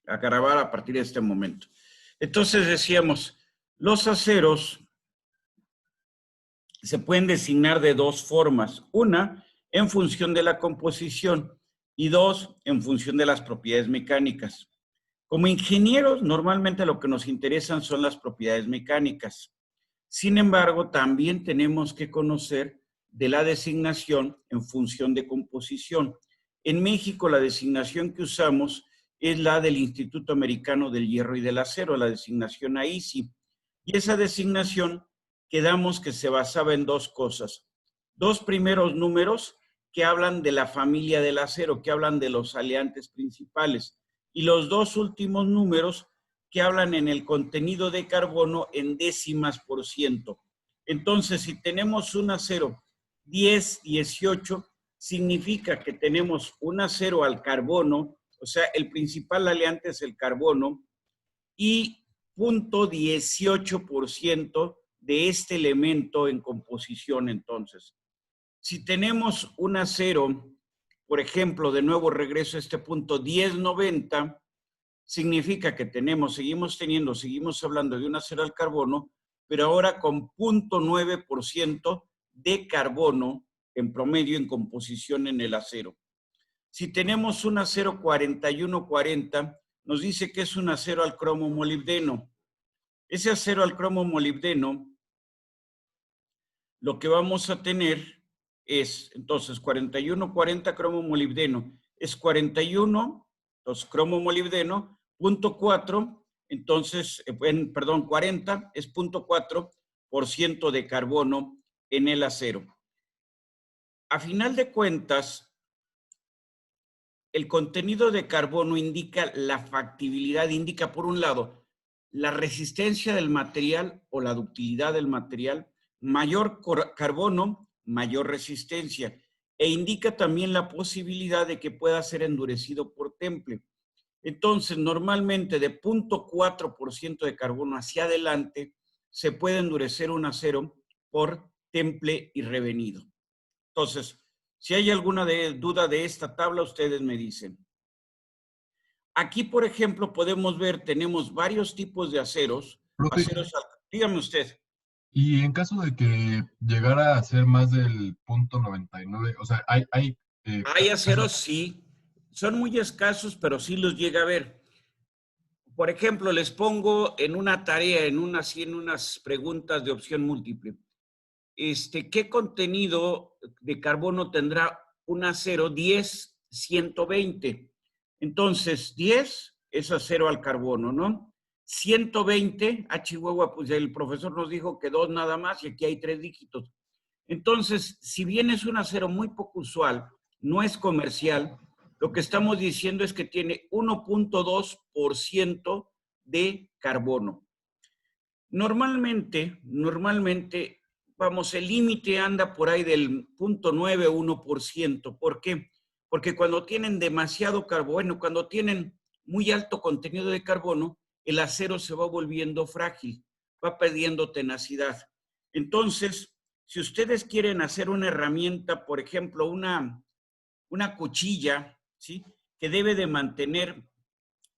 a grabar a partir de este momento. Entonces decíamos, los aceros se pueden designar de dos formas. Una, en función de la composición y dos, en función de las propiedades mecánicas. Como ingenieros, normalmente lo que nos interesan son las propiedades mecánicas. Sin embargo, también tenemos que conocer de la designación en función de composición. En México, la designación que usamos es la del Instituto Americano del Hierro y del Acero, la designación AISI. Y esa designación quedamos que se basaba en dos cosas. Dos primeros números que hablan de la familia del acero, que hablan de los aleantes principales. Y los dos últimos números que hablan en el contenido de carbono en décimas por ciento. Entonces, si tenemos un acero 10, 18, significa que tenemos un acero al carbono, o sea, el principal aleante es el carbono, y 0.18% de este elemento en composición. Entonces, si tenemos un acero, por ejemplo, de nuevo regreso a este punto, 1090, significa que seguimos hablando de un acero al carbono, pero ahora con 0.9% de carbono en promedio en composición en el acero. Si tenemos un acero 4140, nos dice que es un acero al cromo molibdeno. Ese acero al cromo molibdeno, lo que vamos a tener es, entonces, 4140 cromo molibdeno, es 41, entonces, cromo molibdeno, 0.4, entonces, 40 es 0.4% de carbono en el acero. A final de cuentas, el contenido de carbono indica la factibilidad, indica por un lado la resistencia del material o la ductilidad del material, mayor carbono, mayor resistencia, e indica también la posibilidad de que pueda ser endurecido por temple. Entonces, normalmente de 0.4% de carbono hacia adelante se puede endurecer un acero por temple y revenido. Entonces, si hay alguna duda de esta tabla, ustedes me dicen. Aquí, por ejemplo, podemos ver, tenemos varios tipos de aceros. Profe, Dígame usted. y en caso de que llegara a ser más del punto 99, o sea, Hay aceros, sí. Son muy escasos, pero sí los llega a ver. Por ejemplo, les pongo en una tarea, en unas preguntas de opción múltiple. ¿Qué contenido de carbono tendrá un acero 10-120? Entonces, 10 es acero al carbono, ¿no? 120, a Chihuahua, pues el profesor nos dijo que 2 nada más y aquí hay 3 dígitos. Entonces, si bien es un acero muy poco usual, no es comercial, lo que estamos diciendo es que tiene 1.2% de carbono. Normalmente, vamos, el límite anda por ahí del 0.9 o 1%. ¿Por qué? Porque cuando tienen demasiado carbono, cuando tienen muy alto contenido de carbono, el acero se va volviendo frágil, va perdiendo tenacidad. Entonces, si ustedes quieren hacer una herramienta, por ejemplo, una cuchilla, ¿sí?, que debe de mantener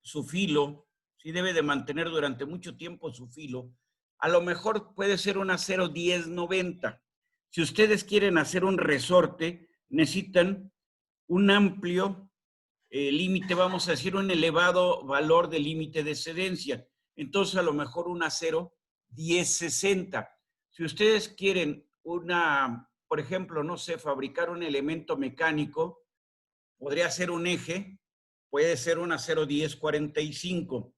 su filo, ¿sí?, debe de mantener durante mucho tiempo su filo, a lo mejor puede ser un acero 1090. Si ustedes quieren hacer un resorte, necesitan un amplio límite, vamos a decir, un elevado valor de límite de excedencia. Entonces, a lo mejor un acero 1060. Si ustedes quieren por ejemplo, no sé, fabricar un elemento mecánico, podría ser un eje, puede ser un acero 1045.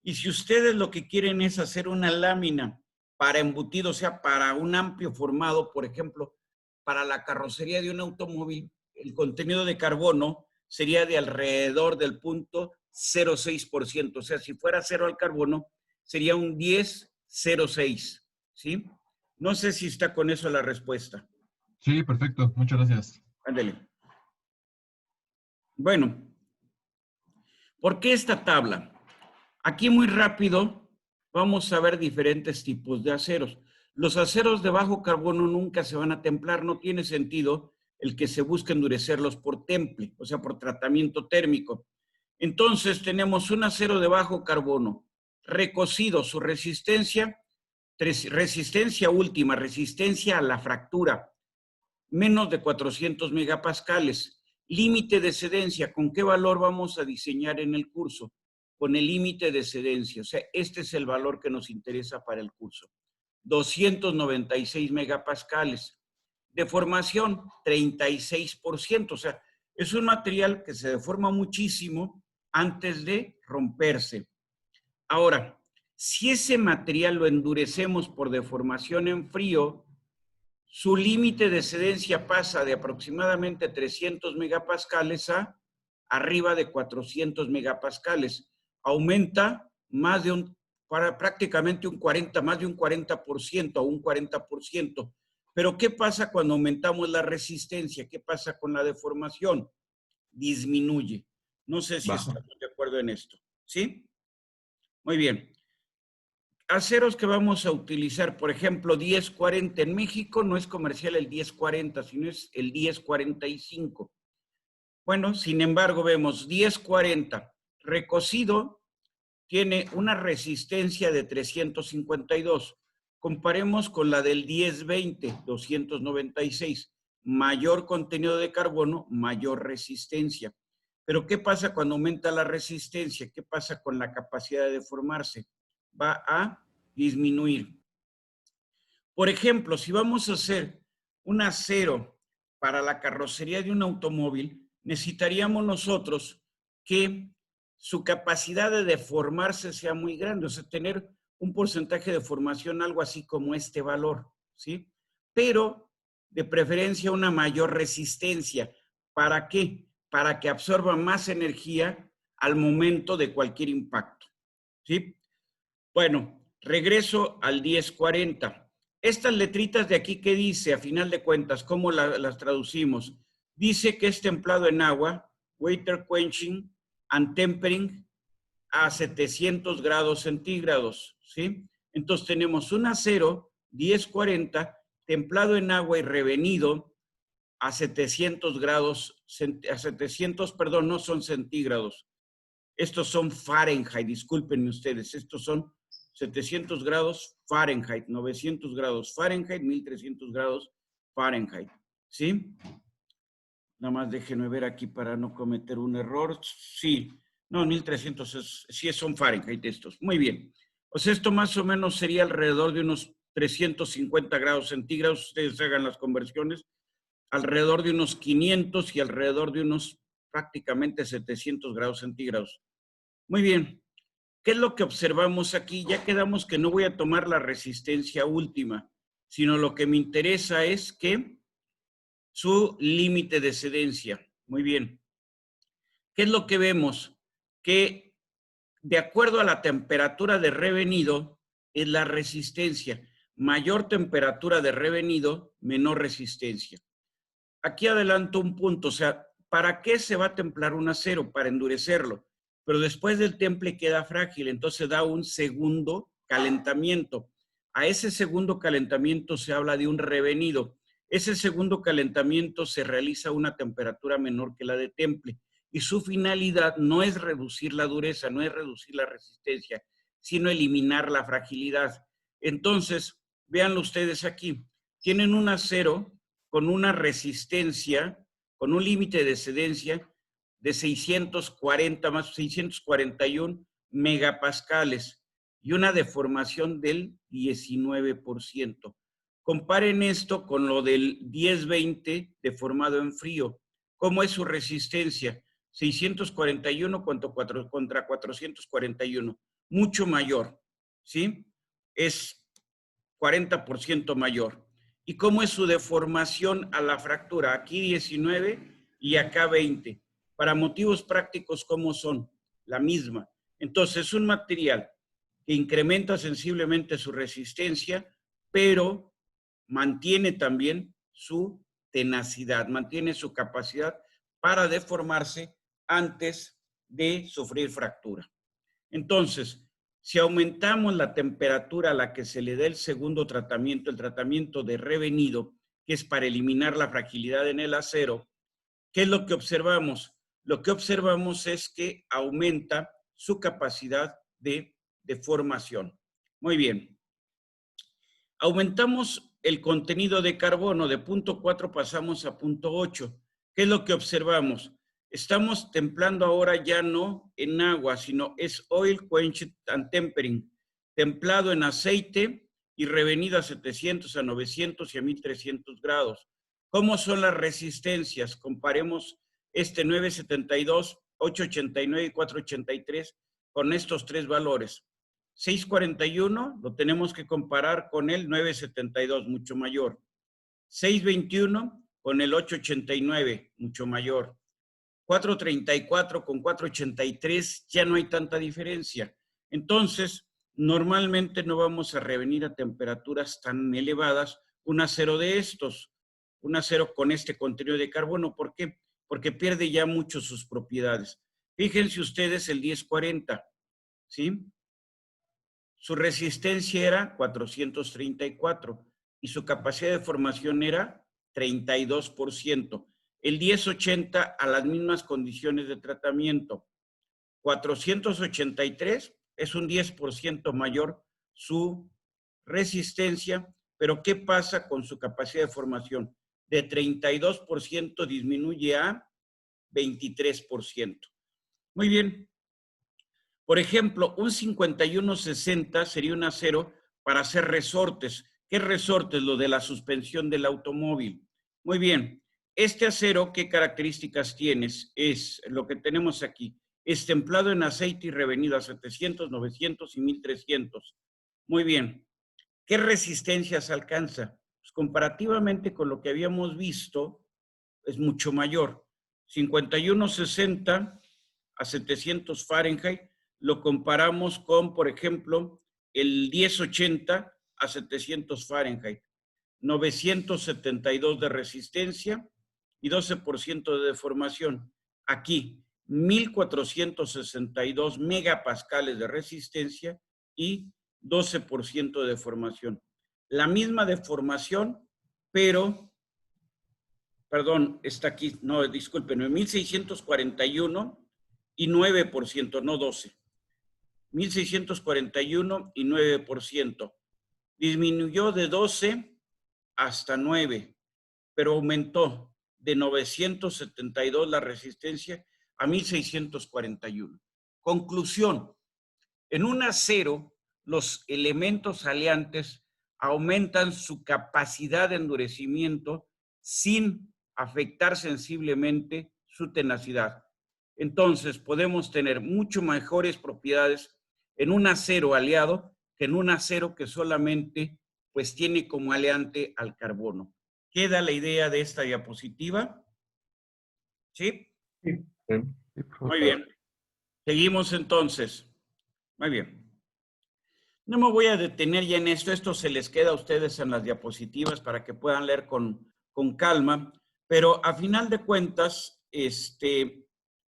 Y si ustedes lo que quieren es hacer una lámina para embutido, o sea, para un amplio formado, por ejemplo, para la carrocería de un automóvil, el contenido de carbono sería de alrededor del 0.06%. O sea, si fuera cero al carbono, sería un 10,06. ¿Sí? No sé si está con eso la respuesta. sí, perfecto, muchas gracias. Ándale. Bueno, ¿por qué esta tabla? Aquí muy rápido vamos a ver diferentes tipos de aceros. Los aceros de bajo carbono nunca se van a templar, no tiene sentido el que se busque endurecerlos por temple, o sea, por tratamiento térmico. Entonces tenemos un acero de bajo carbono, recocido, su resistencia, resistencia última, resistencia a la fractura, menos de 400 megapascales. Límite de cedencia, ¿con qué valor vamos a diseñar en el curso? Con el límite de cedencia, o sea, este es el valor que nos interesa para el curso. 296 megapascales. Deformación, 36%, o sea, es un material que se deforma muchísimo antes de romperse. Ahora, si ese material lo endurecemos por deformación en frío, su límite de cedencia pasa de aproximadamente 300 megapascales a arriba de 400 megapascales. Aumenta más de prácticamente un 40, más de un 40% o un 40%. Pero ¿qué pasa cuando aumentamos la resistencia? ¿Qué pasa con la deformación? Disminuye. No sé si estamos de acuerdo en esto. ¿Sí? Muy bien. Aceros que vamos a utilizar, por ejemplo, 1040 en México no es comercial el 1040, sino es el 1045. Bueno, sin embargo, vemos 1040 recocido tiene una resistencia de 352. Comparemos con la del 1020, 296. Mayor contenido de carbono, mayor resistencia. Pero ¿qué pasa cuando aumenta la resistencia? ¿Qué pasa con la capacidad de deformarse? Va a disminuir. Por ejemplo, si vamos a hacer un acero para la carrocería de un automóvil, necesitaríamos nosotros que su capacidad de deformarse sea muy grande, o sea, tener un porcentaje de deformación algo así como este valor, ¿sí? Pero de preferencia una mayor resistencia. ¿Para qué? Para que absorba más energía al momento de cualquier impacto, ¿sí? Bueno, regreso al 1040. Estas letritas de aquí, ¿qué dice? A final de cuentas, ¿cómo las traducimos? Dice que es templado en agua, water quenching and tempering a 700 grados centígrados, ¿sí? Entonces tenemos un acero 1040 templado en agua y revenido a 700 grados, perdón, no son centígrados. Estos son Fahrenheit, discúlpenme ustedes, estos son 700 grados Fahrenheit, 900 grados Fahrenheit, 1300 grados Fahrenheit, ¿sí? Nada más déjenme ver aquí para no cometer un error. Sí, no, 1300 sí son Fahrenheit estos. Muy bien. O sea, esto más o menos sería alrededor de unos 350 grados centígrados. Ustedes hagan las conversiones. Alrededor de unos 500 y alrededor de unos prácticamente 700 grados centígrados. Muy bien. ¿Qué es lo que observamos aquí? Ya quedamos que no voy a tomar la resistencia última, sino lo que me interesa es que su límite de cedencia. Muy bien. ¿Qué es lo que vemos? Que de acuerdo a la temperatura de revenido es la resistencia. Mayor temperatura de revenido, menor resistencia. Aquí adelanto un punto, o sea, ¿para qué se va a templar un acero? Para endurecerlo. Pero después del temple queda frágil, entonces da un segundo calentamiento. A ese segundo calentamiento se habla de un revenido. Ese segundo calentamiento se realiza a una temperatura menor que la de temple y su finalidad no es reducir la dureza, no es reducir la resistencia, sino eliminar la fragilidad. Entonces, véanlo ustedes aquí, tienen un acero con una resistencia, con un límite de cedencia de 640 más 641 megapascales y una deformación del 19%. Comparen esto con lo del 1020 deformado en frío. ¿Cómo es su resistencia? 641 contra 441. Mucho mayor, ¿sí? Es 40% mayor. ¿Y cómo es su deformación a la fractura? Aquí 19 y acá 20. Para motivos prácticos, ¿cómo son? La misma. Entonces, es un material que incrementa sensiblemente su resistencia, pero mantiene también su tenacidad, mantiene su capacidad para deformarse antes de sufrir fractura. Entonces, si aumentamos la temperatura a la que se le da el segundo tratamiento, el tratamiento de revenido, que es para eliminar la fragilidad en el acero, ¿qué es lo que observamos? lo que observamos es que aumenta su capacidad de deformación. Muy bien. Aumentamos el contenido de carbono, de 0.4 pasamos a 0.8. ¿Qué es lo que observamos? Estamos templando ahora ya no en agua, sino es oil quenched and tempering, templado en aceite y revenido a 700, a 900 y a 1300 grados. ¿Cómo son las resistencias? Comparemos este 972, 889 y 483 con estos tres valores. 641 lo tenemos que comparar con el 972, mucho mayor. 621 con el 889, mucho mayor. 434 con 483, ya no hay tanta diferencia. Entonces, normalmente no vamos a revenir a temperaturas tan elevadas un acero de estos, un acero con este contenido de carbono. ¿Por qué? Porque pierde ya mucho sus propiedades. Fíjense ustedes el 1040, ¿sí? Su resistencia era 434 y su capacidad de formación era 32%. El 1080 a las mismas condiciones de tratamiento. 483 es un 10% mayor su resistencia, pero ¿qué pasa con su capacidad de formación? De 32% disminuye a 23%. Muy bien. Por ejemplo, un 5160 sería un acero para hacer resortes. ¿Qué resortes? Lo de la suspensión del automóvil. Muy bien. Este acero, ¿qué características tienes? Es lo que tenemos aquí. Es templado en aceite y revenido a 700, 900 y 1300. Muy bien. ¿Qué resistencias alcanza? Pues comparativamente con lo que habíamos visto, es mucho mayor. 5160 a 700 Fahrenheit lo comparamos con, por ejemplo, el 1080 a 700 Fahrenheit. 972 de resistencia y 12% de deformación. Aquí, 1462 megapascales de resistencia y 12% de deformación. La misma deformación, pero, perdón, está aquí, no, discúlpenme, 1641 y 9%, no 12. 1641 y 9%. Disminuyó de 12 hasta 9, pero aumentó de 972 la resistencia a 1641. Conclusión, en un acero, los elementos aleantes aumentan su capacidad de endurecimiento sin afectar sensiblemente su tenacidad. Entonces, podemos tener mucho mejores propiedades en un acero aliado que en un acero que solamente pues tiene como aleante al carbono. ¿Queda la idea de esta diapositiva? ¿Sí? Sí. Muy bien. Seguimos entonces. Muy bien. No me voy a detener ya en esto. Esto se les queda a ustedes en las diapositivas para que puedan leer con calma. Pero a final de cuentas,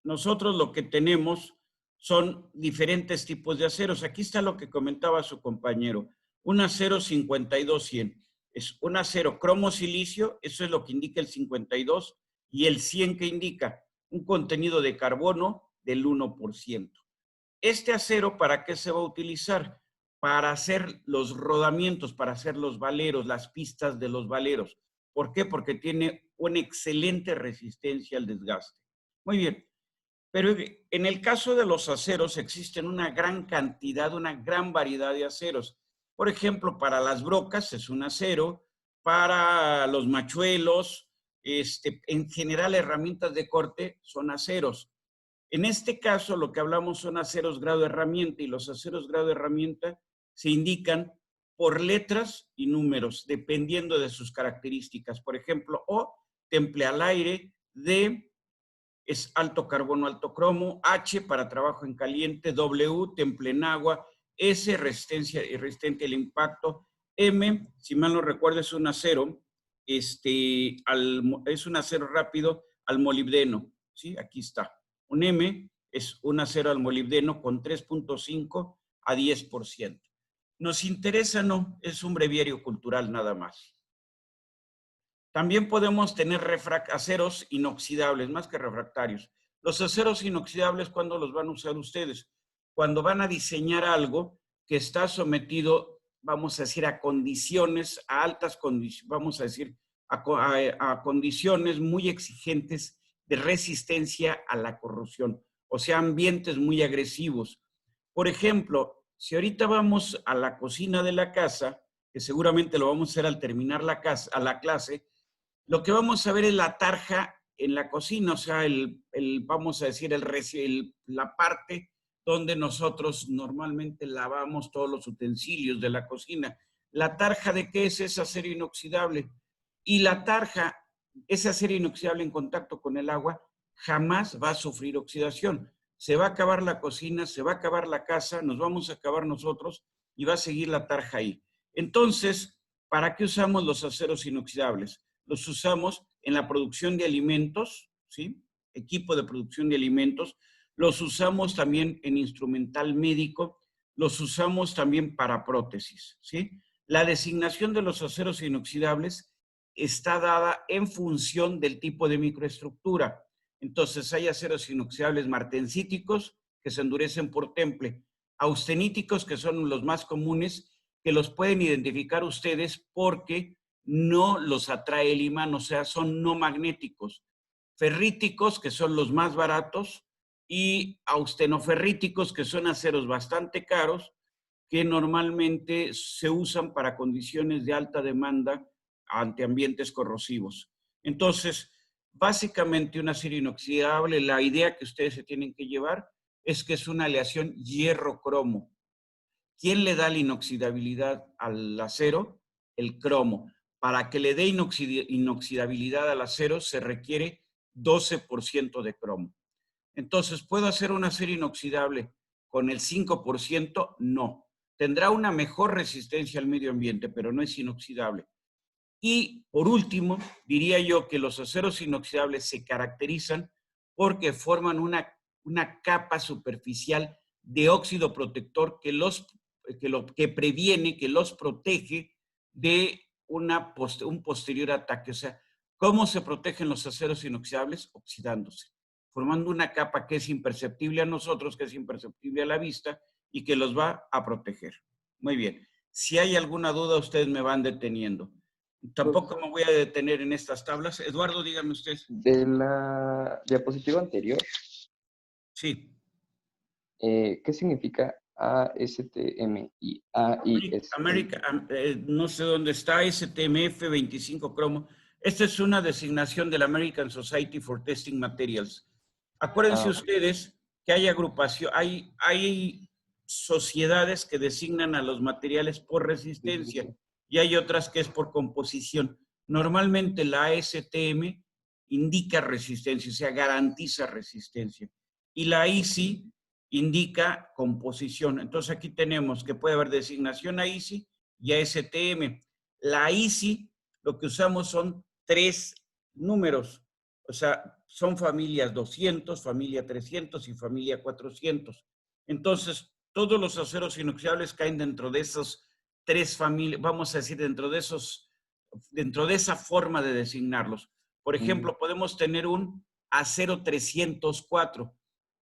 nosotros lo que tenemos son diferentes tipos de aceros. Aquí está lo que comentaba su compañero. Un acero 52-100. Es un acero cromo-silicio, eso es lo que indica el 52, y el 100 que indica un contenido de carbono del 1%. Este acero, ¿para qué se va a utilizar? Para hacer los rodamientos, para hacer los valeros, las pistas de los valeros. ¿Por qué? Porque tiene una excelente resistencia al desgaste. Muy bien. Pero en el caso de los aceros existen una gran cantidad, una gran variedad de aceros. Por ejemplo, para las brocas es un acero, para los machuelos, en general herramientas de corte son aceros. En este caso, lo que hablamos son aceros grado de herramienta y los aceros grado de herramienta se indican por letras y números, dependiendo de sus características. Por ejemplo, O, temple al aire, D, es alto carbono, alto cromo, H para trabajo en caliente, W, temple en agua, S, resistencia y resistente al impacto, M, si mal no recuerdo, es un acero, es un acero rápido al molibdeno, ¿sí? Aquí está. Un M es un acero al molibdeno con 3.5 a 10%. Nos interesa, no, es un breviario cultural nada más. También podemos tener aceros inoxidables, más que refractarios. Los aceros inoxidables, ¿cuándo los van a usar ustedes? Cuando van a diseñar algo que está sometido, vamos a decir, a condiciones, a altas condiciones, vamos a decir, a condiciones muy exigentes de resistencia a la corrosión, o sea, ambientes muy agresivos. Por ejemplo, si ahorita vamos a la cocina de la casa, que seguramente lo vamos a hacer al terminar a la clase, lo que vamos a ver es la tarja en la cocina, o sea, vamos a decir, la parte donde nosotros normalmente lavamos todos los utensilios de la cocina. ¿La tarja de qué es? Es acero inoxidable. Y la tarja, ese acero inoxidable en contacto con el agua, jamás va a sufrir oxidación. Se va a acabar la cocina, se va a acabar la casa, nos vamos a acabar nosotros y va a seguir la tarja ahí. Entonces, ¿para qué usamos los aceros inoxidables? Los usamos en la producción de alimentos, ¿sí? Equipo de producción de alimentos. Los usamos también en instrumental médico. Los usamos también para prótesis, ¿sí? La designación de los aceros inoxidables está dada en función del tipo de microestructura. Entonces, hay aceros inoxidables martensíticos que se endurecen por temple, austeníticos, que son los más comunes, que los pueden identificar ustedes porque no los atrae el imán, o sea, son no magnéticos. Ferríticos, que son los más baratos, y austenoferríticos, que son aceros bastante caros, que normalmente se usan para condiciones de alta demanda ante ambientes corrosivos. Entonces, básicamente un acero inoxidable, la idea que ustedes se tienen que llevar es que es una aleación hierro-cromo. ¿Quién le da la inoxidabilidad al acero? El cromo. Para que le dé inoxidabilidad al acero se requiere 12% de cromo. Entonces, ¿puedo hacer un acero inoxidable con el 5%? No. Tendrá una mejor resistencia al medio ambiente, pero no es inoxidable. Y por último, diría yo que los aceros inoxidables se caracterizan porque forman una capa superficial de óxido protector que previene, que los protege de un posterior ataque. O sea, ¿cómo se protegen los aceros inoxidables? Oxidándose, formando una capa que es imperceptible a nosotros, que es imperceptible a la vista y que los va a proteger. Muy bien. Si hay alguna duda, ustedes me van deteniendo. Tampoco me voy a detener en estas tablas. Eduardo, dígame usted. De la diapositiva anterior, Sí. ¿qué significa ASTM y AIS? No sé dónde está, STMF 25 cromo. Esta es una designación de la American Society for Testing Materials. Acuérdense ustedes que hay agrupación, hay sociedades que designan a los materiales por resistencia y hay otras que es por composición. Normalmente la ASTM indica resistencia, o sea, garantiza resistencia. Y la ISI indica composición. Entonces aquí tenemos que puede haber designación a ISI y a STM. La ISI, lo que usamos son 3 números, o sea, son familias 200, familia 300 y familia 400. Entonces, todos los aceros inoxidables caen dentro de esos 3 familias, vamos a decir, dentro de esa forma de designarlos. Por ejemplo, podemos tener un acero 304,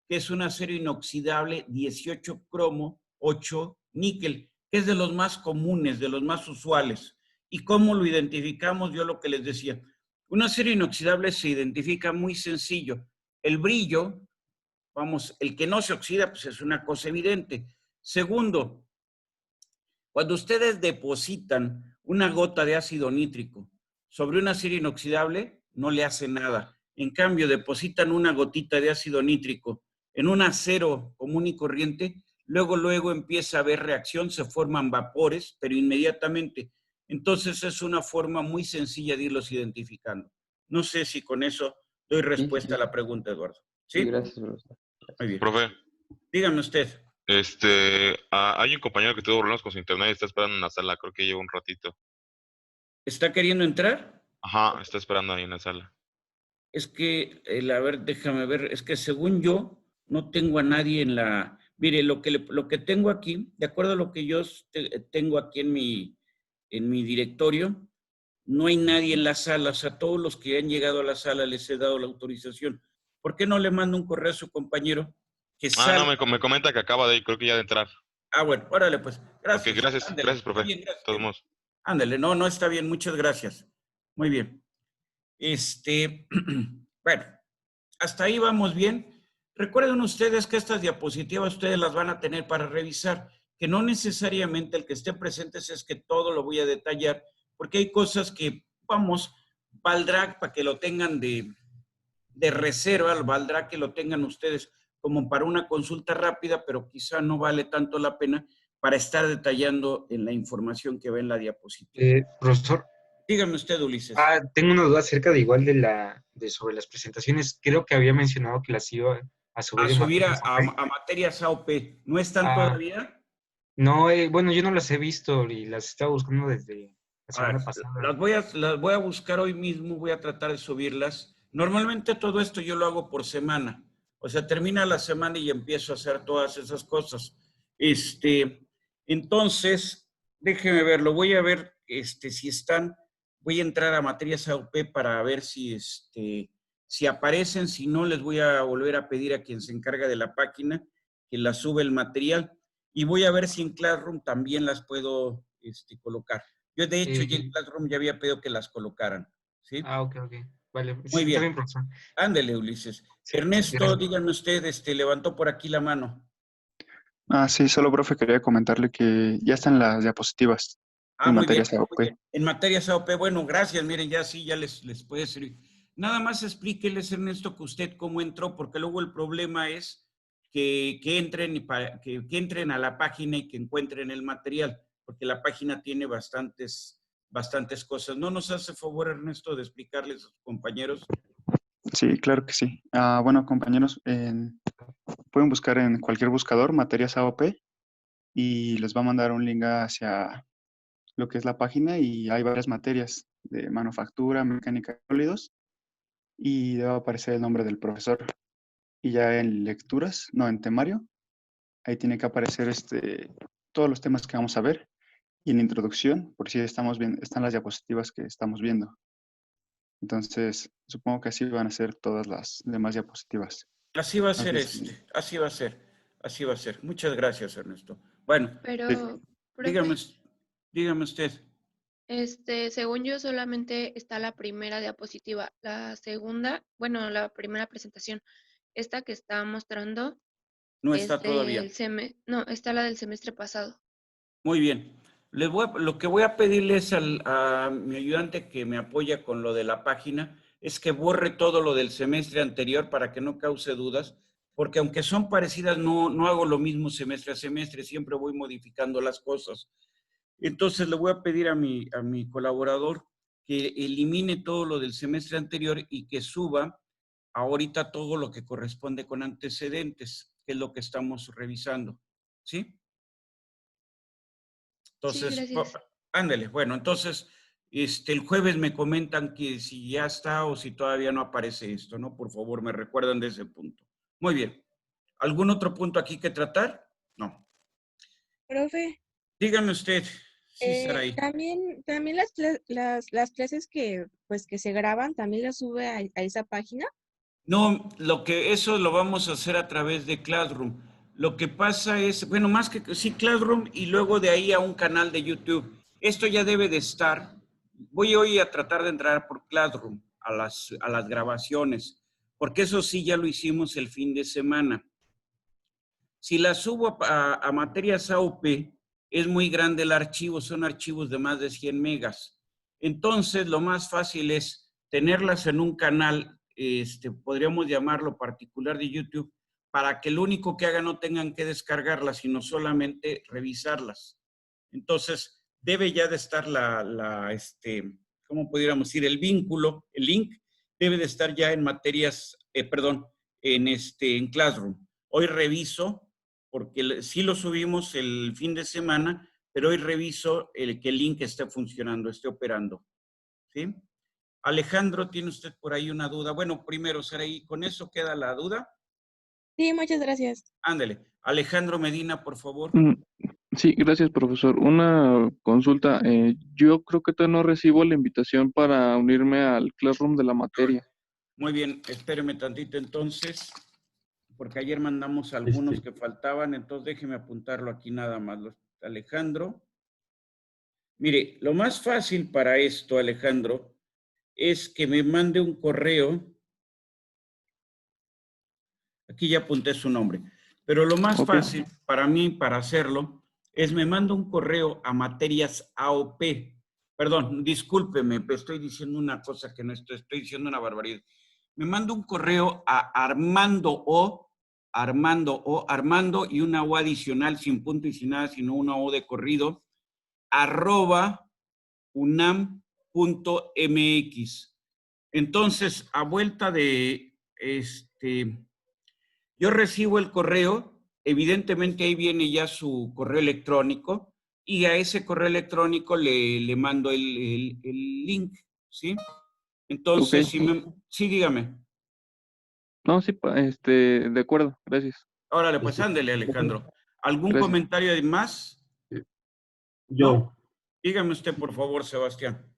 que es un acero inoxidable 18 cromo, 8 níquel, que es de los más comunes, de los más usuales. ¿Y cómo lo identificamos? Yo lo que les decía, un acero inoxidable se identifica muy sencillo. El brillo, vamos, el que no se oxida, pues es una cosa evidente. Segundo, cuando ustedes depositan una gota de ácido nítrico sobre un acero inoxidable, no le hace nada. En cambio, depositan una gotita de ácido nítrico en un acero común y corriente, luego empieza a haber reacción, se forman vapores, pero inmediatamente. Entonces es una forma muy sencilla de irlos identificando. No sé si con eso doy respuesta a la pregunta, Eduardo. Sí, gracias, profesor. Muy bien. Profe. Dígame usted. Hay un compañero que tuvo problemas con su internet y está esperando en la sala, creo que lleva un ratito. ¿Está queriendo entrar? Ajá, está esperando ahí en la sala. Es que, a ver, déjame ver, es que según yo, no tengo a nadie en la... Mire, lo que tengo aquí, de acuerdo a lo que yo tengo aquí en mi directorio, no hay nadie en la sala, o sea, todos los que han llegado a la sala les he dado la autorización. ¿Por qué no le manda un correo a su compañero que Ah, no, salga? me comenta que acaba de, creo que ya de entrar. Ah, bueno, órale, pues. Ok, Gracias. gracias, Ándale. gracias, Está profe. bien, De gracias. todos modos. Ándale, no, no está bien. Muchas gracias. Muy bien. Bueno, hasta ahí vamos bien. Recuerden ustedes que estas diapositivas ustedes las van a tener para revisar, que no necesariamente el que esté presente es que todo lo voy a detallar, porque hay cosas que, vamos, valdrá para que lo tengan de reserva, valdrá que lo tengan ustedes como para una consulta rápida, pero quizá no vale tanto la pena para estar detallando en la información que ve en la diapositiva. Profesor, Dígame usted, Ulises. tengo una duda acerca de igual sobre las presentaciones. Creo que había mencionado que las iba a A subir en subir materias AP. a materias AOP. ¿No están Ah, todavía? no, bueno, yo no las he visto y las estaba buscando desde la A ver, semana pasada. las voy a buscar hoy mismo, voy a tratar de subirlas. Normalmente todo esto yo lo hago por semana. O sea, termina la semana y empiezo a hacer todas esas cosas. Entonces, déjeme verlo. Voy a ver si están. Voy a entrar a materias AOP para ver si aparecen. Si no, les voy a volver a pedir a quien se encarga de la página que la sube el material. Y voy a ver si en Classroom también las puedo colocar. Yo, de hecho, ya en Eh, Classroom ya había pedido que las colocaran. ¿Sí? ok. Vale, Muy sí, está bien, bien. profesor. Ándele, Ulises. Sí, Ernesto, gracias. díganme usted, levantó por aquí la mano. Sí, solo, profe, quería comentarle que ya están las diapositivas Ah, en muy bien, materias muy AOP. bien. En materias AOP, bueno, gracias. Miren, ya sí, ya les puede servir. Nada más explíqueles, Ernesto, que usted cómo entró, porque luego el problema es que entren, que entren a la página y que encuentren el material, porque la página tiene bastantes cosas. ¿No nos hace favor, Ernesto, de explicarles a sus compañeros? Sí, claro que sí. Bueno, compañeros, pueden buscar en cualquier buscador materias AOP y les va a mandar un link hacia lo que es la página y hay varias materias de manufactura, mecánica de sólidos y debe aparecer el nombre del profesor. Y ya en lecturas, no, en temario, ahí tiene que aparecer todos los temas que vamos a ver y en introducción, por si estamos viendo, están las diapositivas que estamos viendo. Entonces, supongo que así van a ser todas las demás diapositivas. Así va a No ser sé si... así va a ser, así va a ser. Muchas gracias, Ernesto. Bueno, Sí, Pero, dígame, profe, dígame usted. según yo solamente está la primera diapositiva. La segunda, bueno, la primera presentación, esta que está mostrando No es está todavía. no, está la del semestre pasado. Muy bien. Lo que voy a pedirles a mi ayudante que me apoya con lo de la página es que borre todo lo del semestre anterior para que no cause dudas, porque aunque son parecidas, no hago lo mismo semestre a semestre, siempre voy modificando las cosas. Entonces le voy a pedir a mi colaborador que elimine todo lo del semestre anterior y que suba ahorita todo lo que corresponde con antecedentes, que es lo que estamos revisando. ¿Sí? Sí, Entonces, gracias. ándale. Bueno, entonces, el jueves me comentan que si ya está o si todavía no aparece esto, ¿no? Por favor, me recuerdan de ese punto. Muy bien. ¿Algún otro punto aquí que tratar? No. Profe, Dígame usted, sí, Saraí. también las clases que pues que se graban, también las sube a esa página. No, eso lo vamos a hacer a través de Classroom. Lo que pasa es, bueno, más que sí, Classroom y luego de ahí a un canal de YouTube. Esto ya debe de estar. Voy hoy a tratar de entrar por Classroom a las grabaciones, porque eso sí ya lo hicimos el fin de semana. Si la subo a materias AOP, es muy grande el archivo, son archivos de más de 100 megas. Entonces, lo más fácil es tenerlas en un canal, podríamos llamarlo particular de YouTube, para que lo único que hagan no tengan que descargarlas, sino solamente revisarlas. Entonces, debe ya de estar ¿cómo pudiéramos decir? El vínculo, el link, debe de estar ya en materias, perdón, en Classroom. Hoy reviso porque sí lo subimos el fin de semana, pero hoy reviso que el link esté funcionando, esté operando. ¿Sí? Alejandro, ¿tiene usted por ahí una duda? Bueno, primero, Saraí, ¿con eso queda la duda? Sí, muchas gracias. Ándele. Alejandro Medina, por favor. Sí, gracias, profesor. Una consulta. Yo creo que todavía no recibo la invitación para unirme al Classroom de la materia. Muy bien, espéreme tantito entonces, porque ayer mandamos algunos que faltaban, entonces déjeme apuntarlo aquí nada más. Alejandro. Mire, lo más fácil para esto, Alejandro, es que me mande un correo. Aquí ya apunté su nombre. Pero lo más fácil para mí, para hacerlo, es me manda un correo a materias AOP. Perdón, discúlpeme, estoy diciendo una cosa que no estoy diciendo una barbaridad. Me manda un correo a Armando y una O adicional sin punto y sin nada, sino una O de corrido, @unam.mx. Entonces, a vuelta de yo recibo el correo, evidentemente ahí viene ya su correo electrónico y a ese correo electrónico le mando el link, ¿sí? Entonces, sí, dígame. No, sí, de acuerdo, gracias. Órale, pues ándele, Alejandro. ¿Algún comentario más? Yo. ¿No? Dígame usted, por favor, Sebastián.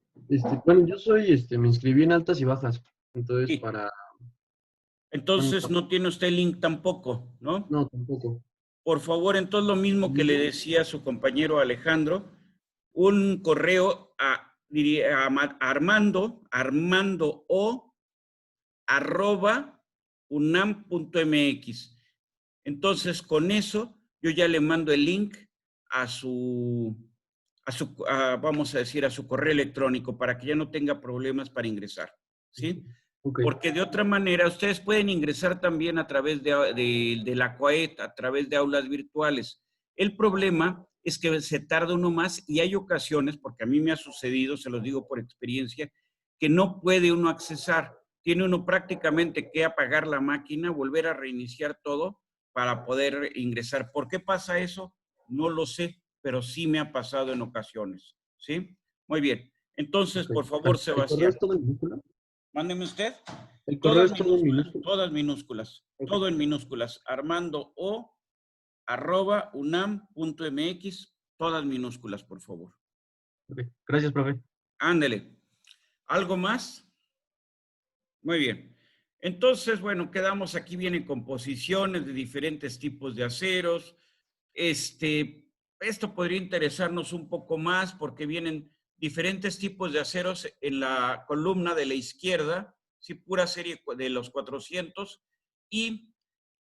Bueno, yo soy, me inscribí en altas y bajas, entonces Sí. Entonces no tiene usted link tampoco, ¿no? No, tampoco. Por favor, entonces lo mismo que le decía a su compañero Alejandro, un correo a armando@unam.mx. Entonces, con eso, yo ya le mando el link vamos a decir, a su correo electrónico para que ya no tenga problemas para ingresar, ¿sí? Okay. Porque de otra manera, ustedes pueden ingresar también a través de la COAET, a través de aulas virtuales. El problema es que se tarda uno más y hay ocasiones, porque a mí me ha sucedido, se los digo por experiencia, que no puede uno accesar. Tiene uno prácticamente que apagar la máquina, volver a reiniciar todo para poder ingresar. ¿Por qué pasa eso? No lo sé, pero sí me ha pasado en ocasiones, ¿sí? Muy bien. Entonces, por favor, Sebastián. ¿El correo es todo en minúscula? Mándeme usted. El correo es todo en minúscula. Todas minúsculas. Okay. Todo en minúsculas. armando@unam.mx, todas minúsculas, por favor. Okay. Gracias, profe. Ándele. ¿Algo más? Muy bien. Entonces, bueno, quedamos aquí, vienen composiciones de diferentes tipos de aceros. Esto podría interesarnos un poco más porque vienen diferentes tipos de aceros en la columna de la izquierda, sí, pura serie de los 400, y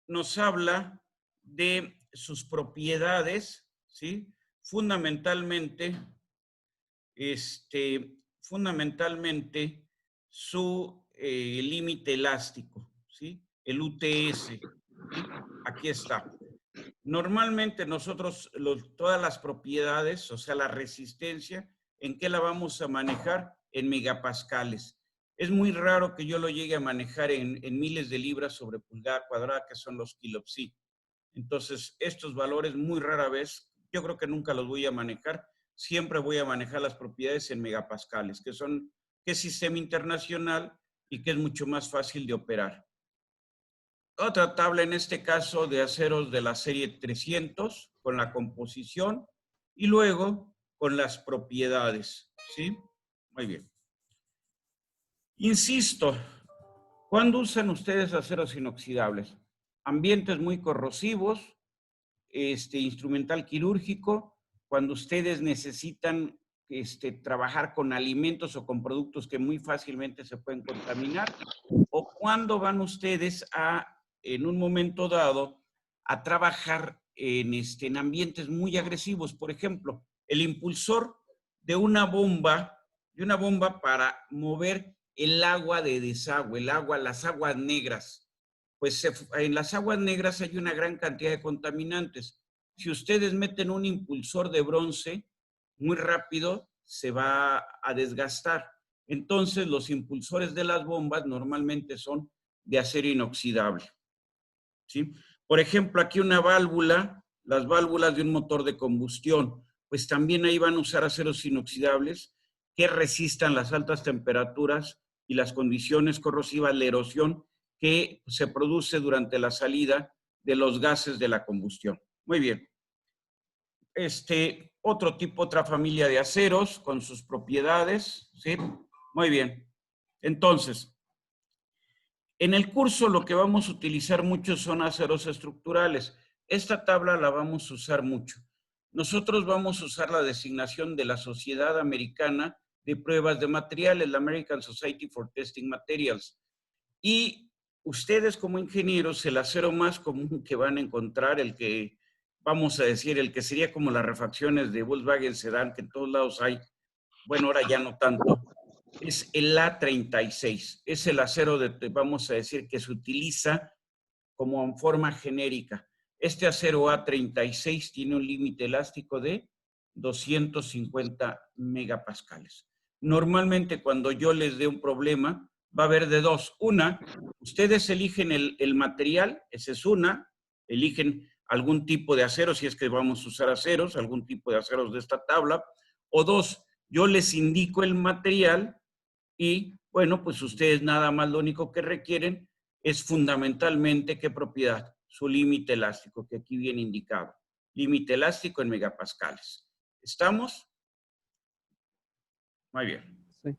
nos habla de sus propiedades, ¿sí? Fundamentalmente su límite elástico, ¿sí? El UTS, ¿sí? Aquí está. Normalmente nosotros, todas las propiedades, o sea, la resistencia, ¿en qué la vamos a manejar? En megapascales. Es muy raro que yo lo llegue a manejar en miles de libras sobre pulgada cuadrada, que son los kilopsi. Entonces, estos valores muy rara vez, yo creo que nunca los voy a manejar. Siempre voy a manejar las propiedades en megapascales, que es sistema internacional y que es mucho más fácil de operar. Otra tabla en este caso de aceros de la serie 300 con la composición y luego con las propiedades, ¿sí? Muy bien. Insisto, ¿cuándo usan ustedes aceros inoxidables? Ambientes muy corrosivos, instrumental quirúrgico, cuando ustedes necesitan trabajar con alimentos o con productos que muy fácilmente se pueden contaminar, o cuando van ustedes en un momento dado, a trabajar en ambientes muy agresivos. Por ejemplo, el impulsor de una bomba para mover el agua de desagüe, las aguas negras. Pues en las aguas negras hay una gran cantidad de contaminantes. Si ustedes meten un impulsor de bronce, muy rápido se va a desgastar. Entonces, los impulsores de las bombas normalmente son de acero inoxidable, ¿sí? Por ejemplo, aquí una válvula, las válvulas de un motor de combustión, pues también ahí van a usar aceros inoxidables que resistan las altas temperaturas y las condiciones corrosivas, la erosión que se produce durante la salida de los gases de la combustión. Muy bien. Otra familia de aceros con sus propiedades, ¿sí? Muy bien. Entonces, En el curso lo que vamos a utilizar mucho son aceros estructurales. Esta tabla la vamos a usar mucho. Nosotros vamos a usar la designación de la Sociedad Americana de Pruebas de Materiales, la American Society for Testing Materials. Y ustedes como ingenieros, el acero más común que van a encontrar, el que, vamos a decir, el que sería como las refacciones de Volkswagen Sedán, que en todos lados hay, bueno, ahora ya no tanto, es el A36. Es el acero, vamos a decir, que se utiliza como en forma genérica. Este acero A36 tiene un límite elástico de 250 megapascales. Normalmente cuando yo les dé un problema, va a haber de dos. Una, ustedes eligen el material, esa es una, eligen algún tipo de acero, si es que vamos a usar aceros, algún tipo de aceros de esta tabla. O dos, yo les indico el material y, bueno, pues ustedes nada más lo único que requieren es fundamentalmente qué propiedad, su límite elástico, que aquí viene indicado. Límite elástico en megapascales. ¿Estamos? Muy bien. Sí.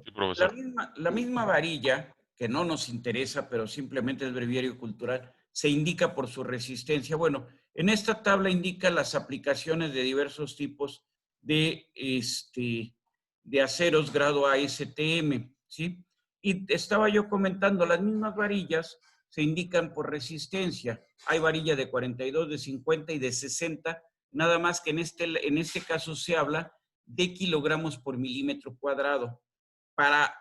Sí, profesor. La misma varilla, que no nos interesa, pero simplemente es breviario cultural, se indica por su resistencia. Bueno, en esta tabla indica las aplicaciones de diversos tipos de aceros grado ASTM, ¿sí? Y estaba yo comentando, las mismas varillas se indican por resistencia. Hay varilla de 42, de 50 y de 60, nada más que en este caso se habla de kilogramos por milímetro cuadrado. Para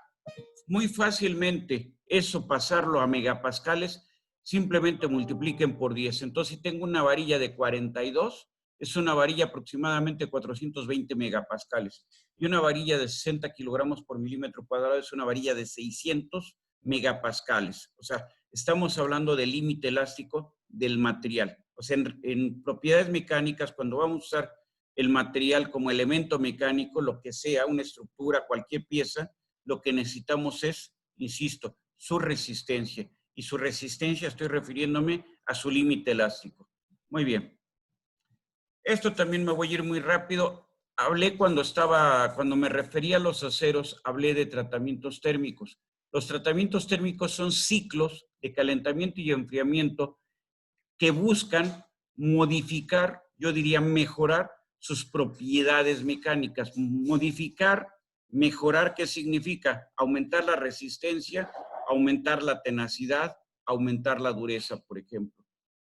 muy fácilmente eso pasarlo a megapascales, simplemente multipliquen por 10. Entonces, si tengo una varilla de 42, es una varilla aproximadamente 420 megapascales. Y una varilla de 60 kilogramos por milímetro cuadrado es una varilla de 600 megapascales. O sea, estamos hablando del límite elástico del material. O sea, en propiedades mecánicas, cuando vamos a usar el material como elemento mecánico, lo que sea, una estructura, cualquier pieza, lo que necesitamos es, insisto, su resistencia. Y su resistencia estoy refiriéndome a su límite elástico. Muy bien. Esto también me voy a ir muy rápido. Hablé cuando me refería a los aceros, hablé de tratamientos térmicos. Los tratamientos térmicos son ciclos de calentamiento y enfriamiento que buscan modificar, yo diría mejorar sus propiedades mecánicas. Modificar, mejorar, ¿qué significa? Aumentar la resistencia, aumentar la tenacidad, aumentar la dureza, por ejemplo.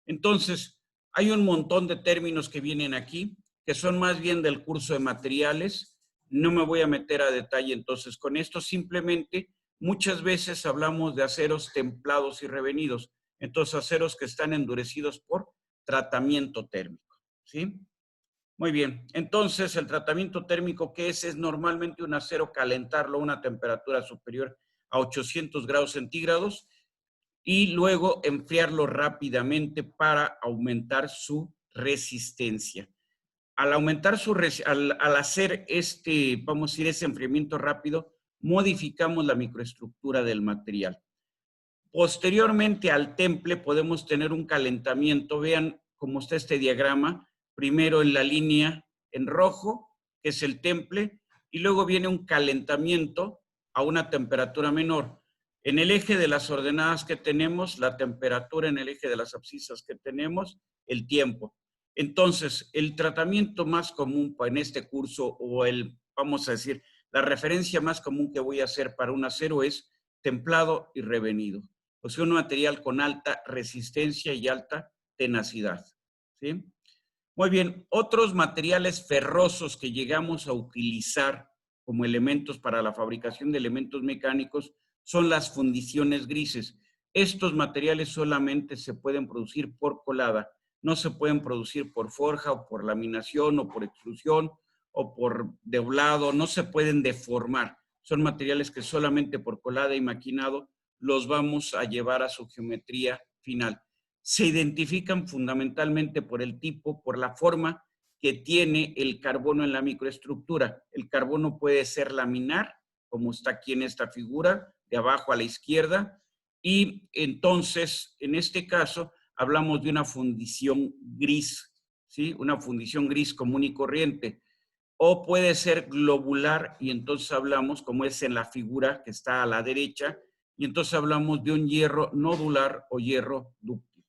Entonces, hay un montón de términos que vienen aquí, que son más bien del curso de materiales. No me voy a meter a detalle entonces con esto, simplemente muchas veces hablamos de aceros templados y revenidos. Entonces, aceros que están endurecidos por tratamiento térmico, ¿sí? Muy bien. Entonces, el tratamiento térmico, ¿qué es? Es normalmente un acero calentarlo a una temperatura superior a 800 grados centígrados y luego enfriarlo rápidamente para aumentar su resistencia. Al hacer vamos a decir, ese enfriamiento rápido, modificamos la microestructura del material. Posteriormente al temple podemos tener un calentamiento. Vean cómo está este diagrama. Primero en la línea en rojo, que es el temple, y luego viene un calentamiento a una temperatura menor. En el eje de las ordenadas que tenemos, la temperatura, en el eje de las abscisas que tenemos, el tiempo. Entonces, el tratamiento más común en este curso, o vamos a decir, la referencia más común que voy a hacer para un acero es templado y revenido. O sea, un material con alta resistencia y alta tenacidad, ¿sí? Muy bien, otros materiales ferrosos que llegamos a utilizar como elementos para la fabricación de elementos mecánicos son las fundiciones grises. Estos materiales solamente se pueden producir por colada, no se pueden producir por forja o por laminación o por extrusión o por doblado, no se pueden deformar. Son materiales que solamente por colada y maquinado los vamos a llevar a su geometría final. Se identifican fundamentalmente por el tipo, por la forma que tiene el carbono en la microestructura. El carbono puede ser laminar, como está aquí en esta figura, de abajo a la izquierda, y entonces, en este caso, hablamos de una fundición gris, ¿sí? Una fundición gris común y corriente. O puede ser globular, y entonces hablamos, como es en la figura que está a la derecha, y entonces hablamos de un hierro nodular o hierro dúctil.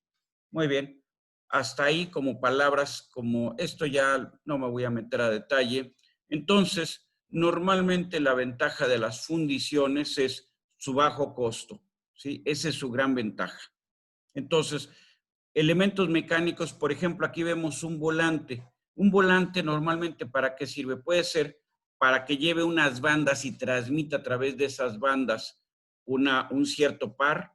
Muy bien. Hasta ahí como palabras como esto ya no me voy a meter a detalle. Entonces, normalmente la ventaja de las fundiciones es su bajo costo, ¿sí? Esa es su gran ventaja. Entonces, elementos mecánicos, por ejemplo, aquí vemos un volante. Un volante normalmente ¿para qué sirve? Puede ser para que lleve unas bandas y transmita a través de esas bandas un cierto par,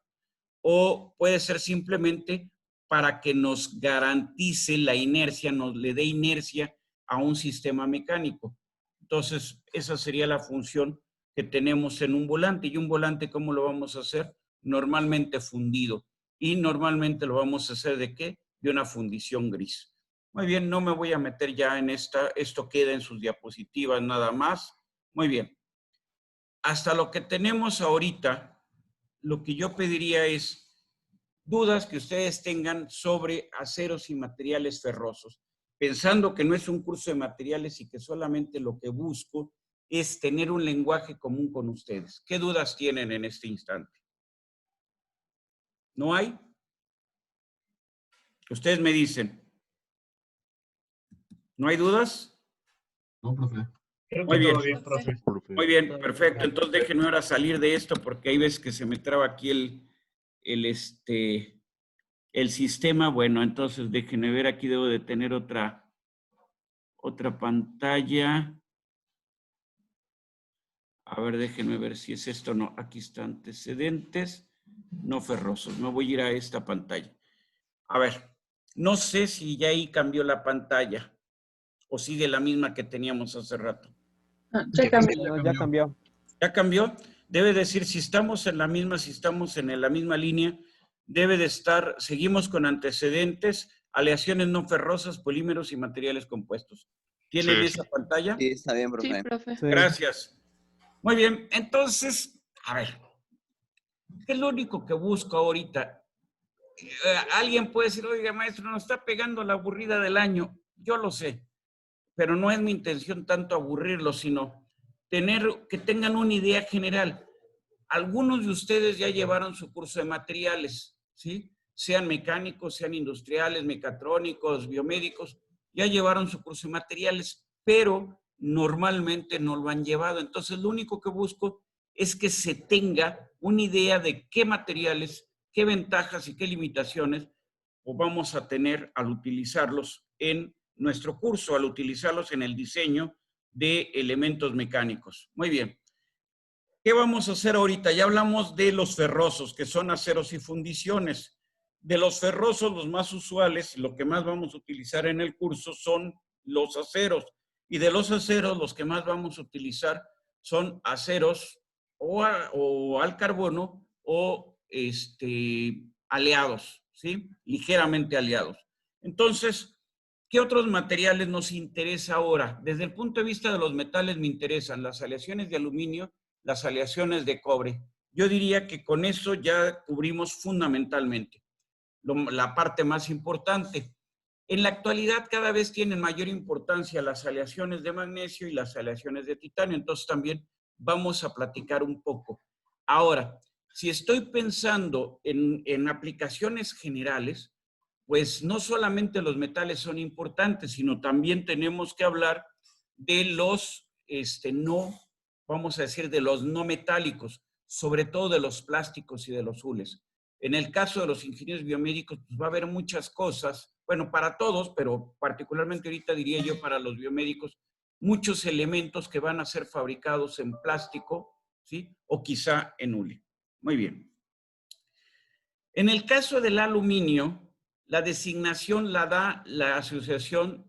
o puede ser simplemente para que nos garantice la inercia, nos le dé inercia a un sistema mecánico. Entonces, esa sería la función que tenemos en un volante. ¿Y un volante cómo lo vamos a hacer? Normalmente fundido. Y normalmente lo vamos a hacer ¿de qué? De una fundición gris. Muy bien, no me voy a meter ya en esto queda en sus diapositivas nada más. Muy bien. Hasta lo que tenemos ahorita, lo que yo pediría es dudas que ustedes tengan sobre aceros y materiales ferrosos, pensando que no es un curso de materiales y que solamente lo que busco es tener un lenguaje común con ustedes. ¿Qué dudas tienen en este instante? ¿No hay? Ustedes me dicen. ¿No hay dudas? No, profe. Creo Muy que bien. todo bien, profe. Muy bien, perfecto. Entonces déjenme ahora salir de esto porque hay veces que se me traba aquí el sistema. Bueno, entonces déjenme ver, aquí debo de tener otra pantalla. A ver, déjenme ver si es esto o no. Aquí está antecedentes no ferrosos. Me voy a ir a esta pantalla. A ver, no sé si ya ahí cambió la pantalla o sigue la misma que teníamos hace rato. Ya cambió. No, ya cambió. ¿Ya cambió? Debe decir si estamos en la misma, si estamos en la misma línea, debe de estar, seguimos con antecedentes, aleaciones no ferrosas, polímeros y materiales compuestos. ¿Tienen esa pantalla? Sí, está bien, profe. Sí, profe. Sí. Gracias. Muy bien, entonces, a ver, ¿qué es lo único que busco ahorita? Alguien puede decir, oiga, maestro, nos está pegando la aburrida del año. Yo lo sé, pero no es mi intención tanto aburrirlo, sino que tengan una idea general. Algunos de ustedes ya llevaron su curso de materiales, ¿sí? Sean mecánicos, sean industriales, mecatrónicos, biomédicos, ya llevaron su curso de materiales, pero normalmente no lo han llevado. Entonces, lo único que busco es que se tenga una idea de qué materiales, qué ventajas y qué limitaciones vamos a tener al utilizarlos en nuestro curso, al utilizarlos en el diseño de elementos mecánicos. Muy bien. ¿Qué vamos a hacer ahorita? Ya hablamos de los ferrosos, que son aceros y fundiciones. De los ferrosos, los más usuales, lo que más vamos a utilizar en el curso son los aceros. Y de los aceros, los que más vamos a utilizar son aceros o al carbono o aleados, ¿sí? Ligeramente aleados. Entonces, ¿qué otros materiales nos interesa ahora? Desde el punto de vista de los metales me interesan las aleaciones de aluminio, las aleaciones de cobre. Yo diría que con eso ya cubrimos fundamentalmente la parte más importante. En la actualidad cada vez tienen mayor importancia las aleaciones de magnesio y las aleaciones de titanio, entonces también vamos a platicar un poco. Ahora, si estoy pensando en aplicaciones generales, pues no solamente los metales son importantes, sino también tenemos que hablar de los vamos a decir, de los no metálicos, sobre todo de los plásticos y de los hules. En el caso de los ingenieros biomédicos, pues va a haber muchas cosas, bueno, para todos, pero particularmente ahorita diría yo para los biomédicos, muchos elementos que van a ser fabricados en plástico, ¿sí? O quizá en hule. Muy bien. En el caso del aluminio, la designación la da la Asociación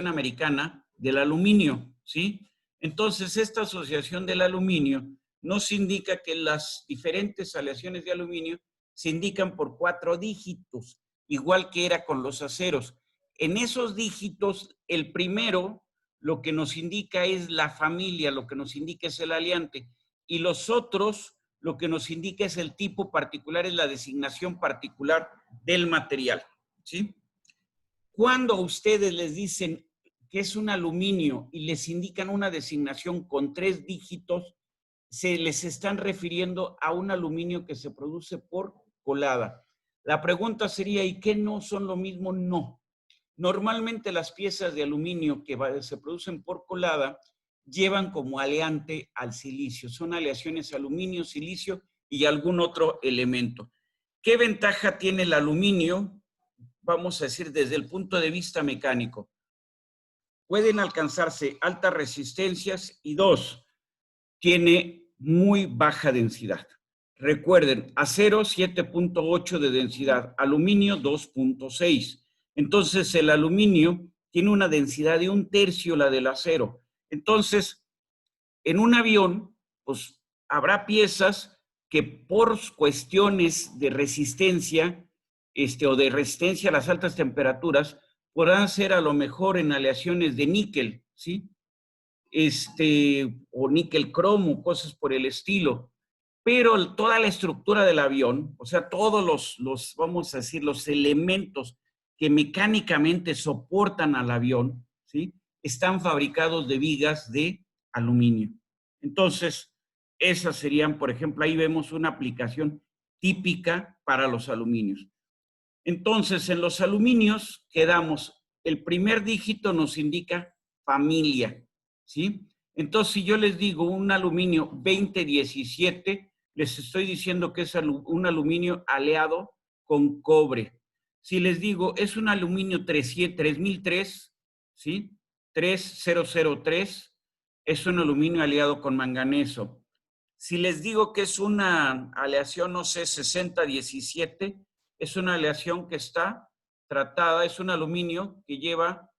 Americana del Aluminio, ¿sí? Entonces, esta Asociación del Aluminio nos indica que las diferentes aleaciones de aluminio se indican por 4 dígitos, igual que era con los aceros. En esos dígitos, el primero, lo que nos indica es la familia, lo que nos indica es el aleante, y los otros, lo que nos indica es el tipo particular, es la designación particular del material, ¿sí? Cuando a ustedes les dicen que es un aluminio y les indican una designación con 3 dígitos, se les están refiriendo a un aluminio que se produce por colada. La pregunta sería, ¿y qué no son lo mismo? No. Normalmente las piezas de aluminio que se producen por colada llevan como aleante al silicio. Son aleaciones aluminio, silicio y algún otro elemento. ¿Qué ventaja tiene el aluminio? Vamos a decir desde el punto de vista mecánico. Pueden alcanzarse altas resistencias y dos, tiene muy baja densidad. Recuerden, acero 7.8 de densidad, aluminio 2.6. Entonces el aluminio tiene una densidad de 1/3 la del acero. Entonces, en un avión, pues habrá piezas que por cuestiones de resistencia o de resistencia a las altas temperaturas, podrán ser a lo mejor en aleaciones de níquel, ¿sí? O níquel cromo, cosas por el estilo. Pero toda la estructura del avión, o sea, todos vamos a decir, los elementos que mecánicamente soportan al avión, ¿sí? Están fabricados de vigas de aluminio. Entonces, esas serían, por ejemplo, ahí vemos una aplicación típica para los aluminios. Entonces, en los aluminios quedamos, el primer dígito nos indica familia, ¿sí? Entonces, si yo les digo un aluminio 2017, les estoy diciendo que es un aluminio aleado con cobre. Si les digo, es un aluminio 3003, ¿sí? 3003, es un aluminio aliado con manganeso. Si les digo que es una aleación, no sé, 6017, es una aleación que está tratada, es un aluminio que lleva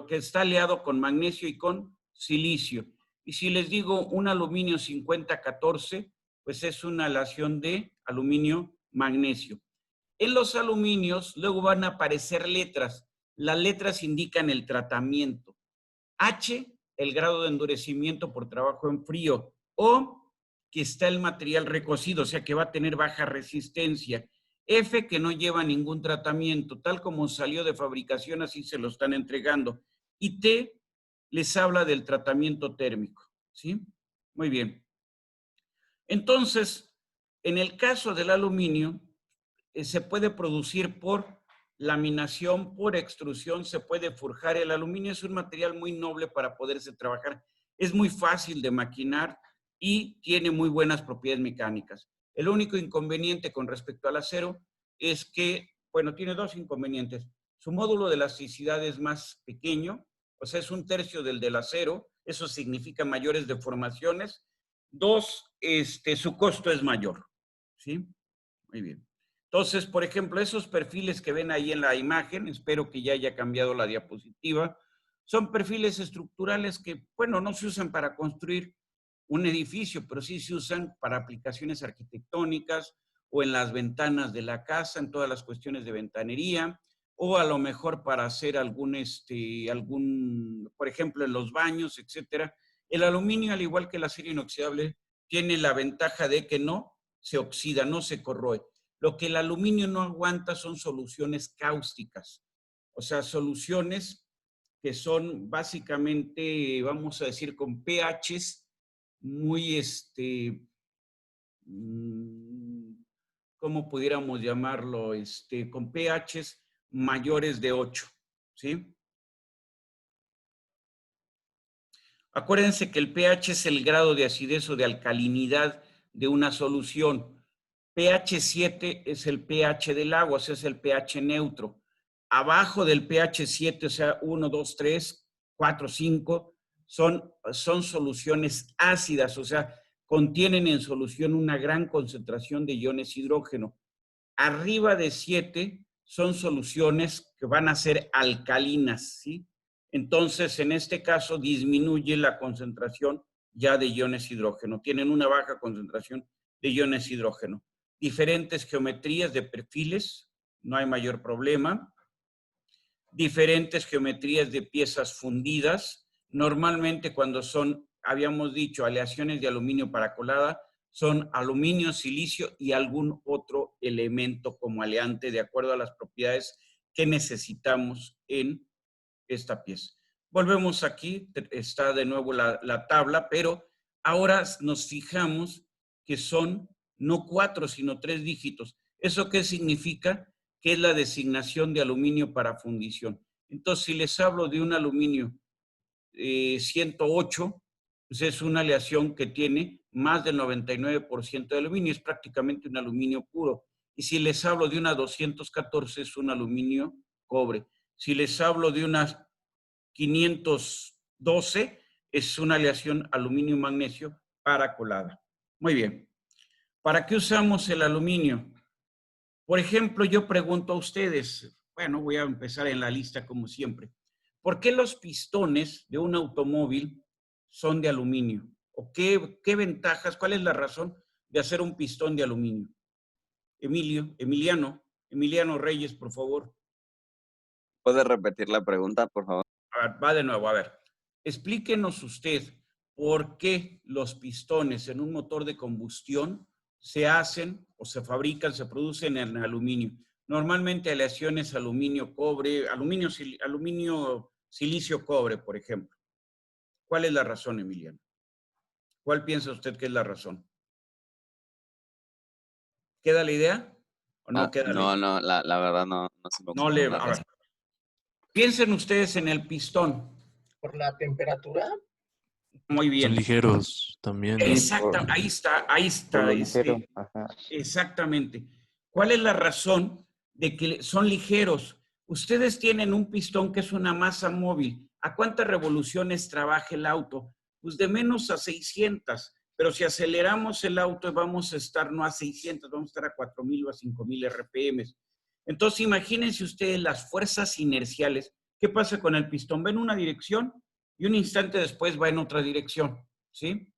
que está aliado con magnesio y con silicio. Y si les digo un aluminio 5014, pues es una aleación de aluminio magnesio. En los aluminios luego van a aparecer letras. Las letras indican el tratamiento. H, el grado de endurecimiento por trabajo en frío. O, que está el material recocido, o sea que va a tener baja resistencia. F, que no lleva ningún tratamiento, tal como salió de fabricación, así se lo están entregando. Y T, les habla del tratamiento térmico, ¿sí? Muy bien. Entonces, en el caso del aluminio, se puede producir por laminación, por extrusión, se puede forjar. El aluminio es un material muy noble para poderse trabajar. Es muy fácil de maquinar y tiene muy buenas propiedades mecánicas. El único inconveniente con respecto al acero es que, bueno, tiene dos inconvenientes. Su módulo de elasticidad es más pequeño, o sea, es 1/3 del acero. Eso significa mayores deformaciones. Dos, su costo es mayor, ¿sí? Muy bien. Entonces, por ejemplo, esos perfiles que ven ahí en la imagen, espero que ya haya cambiado la diapositiva, son perfiles estructurales que, bueno, no se usan para construir un edificio, pero sí se usan para aplicaciones arquitectónicas o en las ventanas de la casa, en todas las cuestiones de ventanería, o a lo mejor para hacer algún, por ejemplo, en los baños, etcétera. El aluminio, al igual que el acero inoxidable, tiene la ventaja de que no se oxida, no se corroe. Lo que el aluminio no aguanta son soluciones cáusticas, o sea, soluciones que son básicamente, vamos a decir, con pHs muy, ¿cómo pudiéramos llamarlo? Con pHs mayores de 8, ¿sí? Acuérdense que el pH es el grado de acidez o de alcalinidad de una solución. pH 7 es el pH del agua, o sea, es el pH neutro. Abajo del pH 7, o sea, 1, 2, 3, 4, 5, son soluciones ácidas, o sea, contienen en solución una gran concentración de iones hidrógeno. Arriba de 7 son soluciones que van a ser alcalinas, ¿sí? Entonces, en este caso, disminuye la concentración ya de iones hidrógeno. Tienen una baja concentración de iones hidrógeno. Diferentes geometrías de perfiles, no hay mayor problema. Diferentes geometrías de piezas fundidas. Normalmente cuando son, habíamos dicho, aleaciones de aluminio para colada, son aluminio, silicio y algún otro elemento como aleante de acuerdo a las propiedades que necesitamos en esta pieza. Volvemos aquí, está de nuevo la tabla, pero ahora nos fijamos que son no 4, sino 3 dígitos. ¿Eso qué significa? Que es la designación de aluminio para fundición. Entonces, si les hablo de un aluminio 108, pues es una aleación que tiene más del 99% de aluminio, es prácticamente un aluminio puro. Y si les hablo de una 214, es un aluminio cobre. Si les hablo de una 512, es una aleación aluminio-magnesio para colada. Muy bien. ¿Para qué usamos el aluminio? Por ejemplo, yo pregunto a ustedes, bueno, voy a empezar en la lista como siempre. ¿Por qué los pistones de un automóvil son de aluminio? ¿O qué ventajas, cuál es la razón de hacer un pistón de aluminio? Emiliano Reyes, por favor. ¿Puede repetir la pregunta, por favor? A ver, va de nuevo, a ver. Explíquenos usted por qué los pistones en un motor de combustión se hacen o se fabrican, se producen en aluminio. Normalmente aleaciones aluminio-cobre, aluminio-silicio-cobre, por ejemplo. ¿Cuál es la razón, Emiliano? ¿Cuál piensa usted que es la razón? ¿Queda la idea? ¿O no queda la idea? No, la verdad no se me ocurre. A ver. Piensen ustedes en el pistón. ¿Por la temperatura? Muy bien. Son ligeros también, ¿no? Exacto, ahí está. Exactamente. ¿Cuál es la razón de que son ligeros? Ustedes tienen un pistón que es una masa móvil. ¿A cuántas revoluciones trabaja el auto? Pues de menos a 600. Pero si aceleramos el auto vamos a estar no a 600, vamos a estar a 4,000 o a 5,000 RPM. Entonces imagínense ustedes las fuerzas inerciales. ¿Qué pasa con el pistón? Va en una dirección y un instante después va en otra dirección, ¿sí?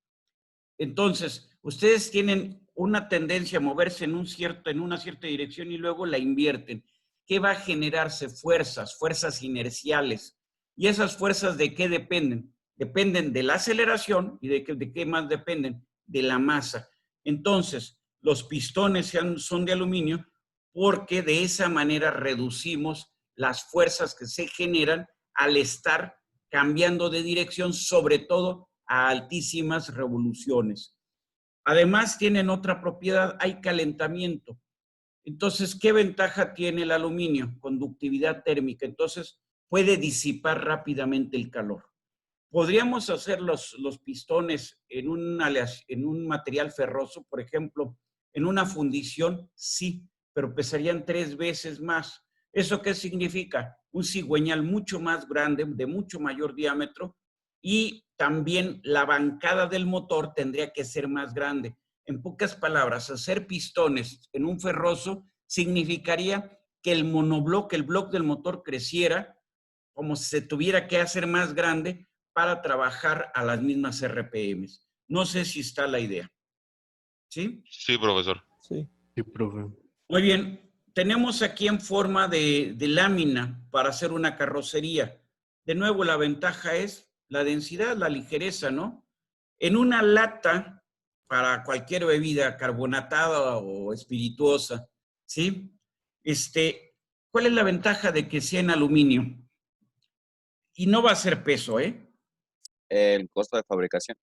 Entonces, ustedes tienen una tendencia a moverse en una cierta dirección y luego la invierten. ¿Qué va a generarse? Fuerzas inerciales. ¿Y esas fuerzas de qué dependen? Dependen de la aceleración y de qué más dependen, de la masa. Entonces, los pistones son de aluminio porque de esa manera reducimos las fuerzas que se generan al estar cambiando de dirección, sobre todo a altísimas revoluciones. Además, tienen otra propiedad, hay calentamiento. Entonces, ¿qué ventaja tiene el aluminio? Conductividad térmica. Entonces, puede disipar rápidamente el calor. ¿Podríamos hacer los pistones en un material ferroso, por ejemplo, en una fundición? Sí, pero pesarían 3 veces más. ¿Eso qué significa? Un cigüeñal mucho más grande, de mucho mayor diámetro, y también la bancada del motor tendría que ser más grande. En pocas palabras, hacer pistones en un ferroso significaría que el monobloque, el bloque del motor creciera, como si se tuviera que hacer más grande para trabajar a las mismas RPMs. No sé si está la idea. ¿Sí? Sí, profesor. Sí, profe. Muy bien. Tenemos aquí en forma de lámina para hacer una carrocería. De nuevo, la ventaja es la densidad, la ligereza, ¿no? En una lata, para cualquier bebida carbonatada o espirituosa, ¿sí? ¿Cuál es la ventaja de que sea en aluminio? Y no va a ser peso, ¿eh? El costo de fabricación.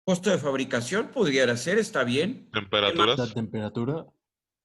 Costo de fabricación podría ser, está bien. ¿Temperaturas? ¿La temperatura?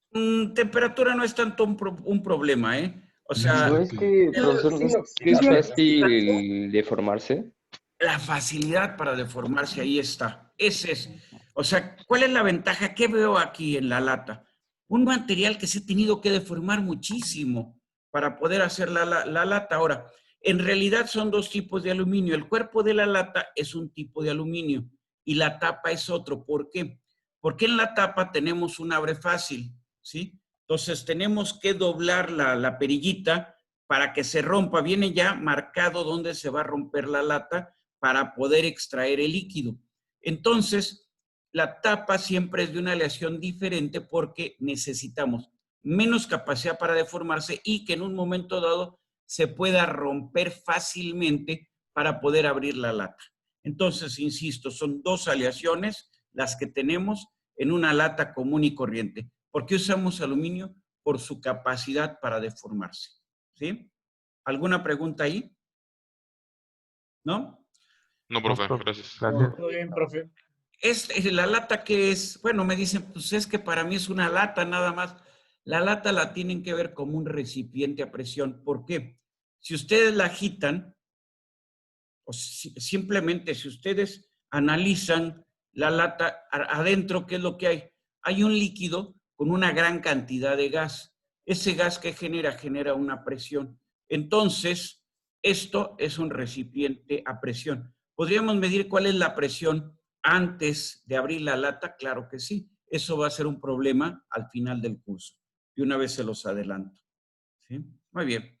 Temperatura no es tanto un problema, ¿eh? O sea... ¿No es que, profesor, es fácil deformarse? La facilidad para deformarse, ahí está. Ese es. O sea, ¿cuál es la ventaja? ¿Qué veo aquí en la lata? Un material que se ha tenido que deformar muchísimo para poder hacer la lata. Ahora, en realidad son 2 tipos de aluminio. El cuerpo de la lata es un tipo de aluminio y la tapa es otro. ¿Por qué? Porque en la tapa tenemos un abre fácil, ¿sí? Entonces tenemos que doblar la perillita para que se rompa. Viene ya marcado dónde se va a romper la lata para poder extraer el líquido. Entonces, la tapa siempre es de una aleación diferente porque necesitamos menos capacidad para deformarse y que en un momento dado se pueda romper fácilmente para poder abrir la lata. Entonces, insisto, son 2 aleaciones las que tenemos en una lata común y corriente. ¿Por qué usamos aluminio? Por su capacidad para deformarse. ¿Sí? ¿Alguna pregunta ahí? ¿No? No, profe, gracias. Muy bien, profe. La lata que es, bueno, me dicen, pues es que para mí es una lata nada más. La lata la tienen que ver como un recipiente a presión. ¿Por qué? Si ustedes la agitan, o simplemente si ustedes analizan la lata adentro, ¿qué es lo que hay? Hay un líquido con una gran cantidad de gas. Ese gas que genera una presión. Entonces, esto es un recipiente a presión. ¿Podríamos medir cuál es la presión antes de abrir la lata? Claro que sí. Eso va a ser un problema al final del curso. Y una vez se los adelanto. ¿Sí? Muy bien.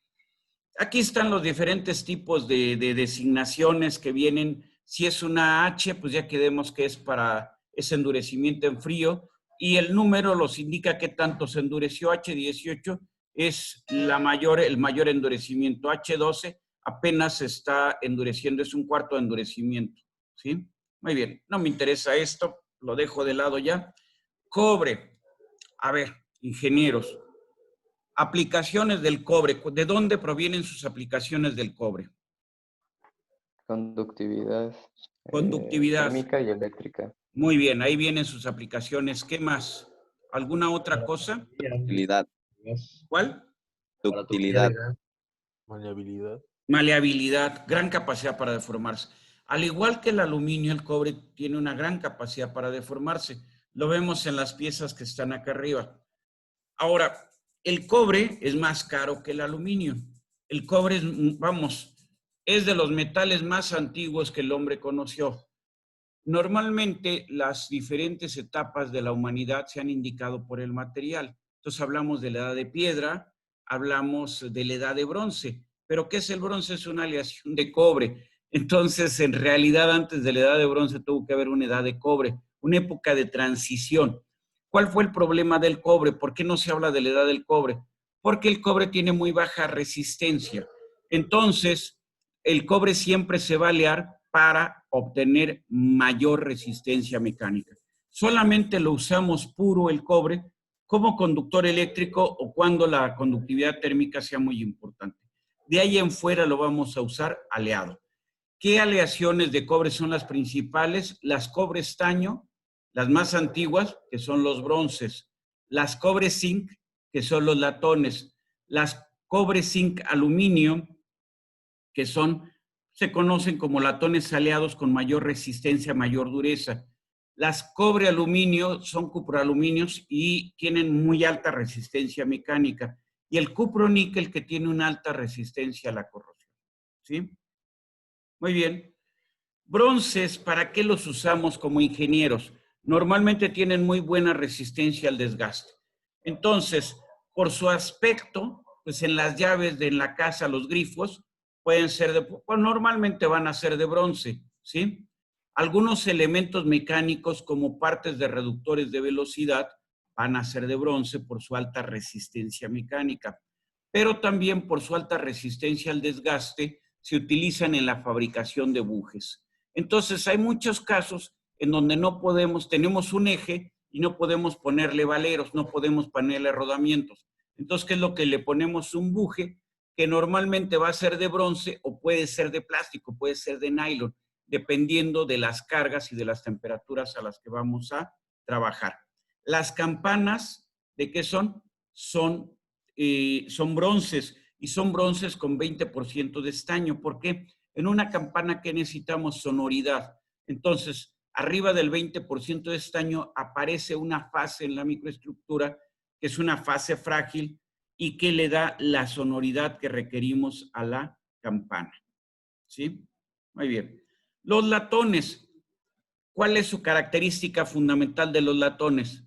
Aquí están los diferentes tipos de designaciones que vienen. Si es una H, pues ya quedemos que es para ese endurecimiento en frío. Y el número los indica qué tanto se endureció. H18 es el mayor endurecimiento. H12 apenas se está endureciendo, es un cuarto de endurecimiento. ¿Sí? Muy bien, no me interesa esto, lo dejo de lado ya. Cobre. A ver, ingenieros. Aplicaciones del cobre. ¿De dónde provienen sus aplicaciones del cobre? Conductividad. Conductividad. Térmica y eléctrica. Muy bien, ahí vienen sus aplicaciones. ¿Qué más? ¿Alguna otra cosa? Ductilidad. ¿Cuál? Ductilidad. Maleabilidad. Maleabilidad, gran capacidad para deformarse. Al igual que el aluminio, el cobre tiene una gran capacidad para deformarse. Lo vemos en las piezas que están acá arriba. Ahora, el cobre es más caro que el aluminio. El cobre es de los metales más antiguos que el hombre conoció. Normalmente, las diferentes etapas de la humanidad se han indicado por el material. Entonces, hablamos de la edad de piedra, hablamos de la edad de bronce. ¿Pero qué es el bronce? Es una aleación de cobre. Entonces, en realidad, antes de la edad de bronce tuvo que haber una edad de cobre, una época de transición. ¿Cuál fue el problema del cobre? ¿Por qué no se habla de la edad del cobre? Porque el cobre tiene muy baja resistencia. Entonces, el cobre siempre se va a alear para obtener mayor resistencia mecánica. Solamente lo usamos puro el cobre como conductor eléctrico o cuando la conductividad térmica sea muy importante. De ahí en fuera lo vamos a usar aleado. ¿Qué aleaciones de cobre son las principales? Las cobre estaño, las más antiguas, que son los bronces. Las cobre zinc, que son los latones. Las cobre zinc aluminio, que se conocen como latones aleados con mayor resistencia, mayor dureza. Las cobre aluminio son cuproaluminios y tienen muy alta resistencia mecánica. Y el cuproníquel que tiene una alta resistencia a la corrosión. ¿Sí? Muy bien. Bronces, ¿para qué los usamos como ingenieros? Normalmente tienen muy buena resistencia al desgaste. Entonces, por su aspecto, pues en las llaves de la casa, los grifos, pueden ser normalmente van a ser de bronce, ¿sí? Algunos elementos mecánicos como partes de reductores de velocidad van a ser de bronce por su alta resistencia mecánica, pero también por su alta resistencia al desgaste se utilizan en la fabricación de bujes. Entonces hay muchos casos en donde tenemos un eje y no podemos ponerle valeros, no podemos ponerle rodamientos. Entonces, ¿qué es lo que le ponemos? Un buje que normalmente va a ser de bronce o puede ser de plástico, puede ser de nylon, dependiendo de las cargas y de las temperaturas a las que vamos a trabajar. Las campanas, ¿de qué son? Son bronces y son bronces con 20% de estaño. ¿Por qué? En una campana que necesitamos sonoridad. Entonces, arriba del 20% de estaño aparece una fase en la microestructura que es una fase frágil y que le da la sonoridad que requerimos a la campana. ¿Sí? Muy bien. Los latones. ¿Cuál es su característica fundamental de los latones?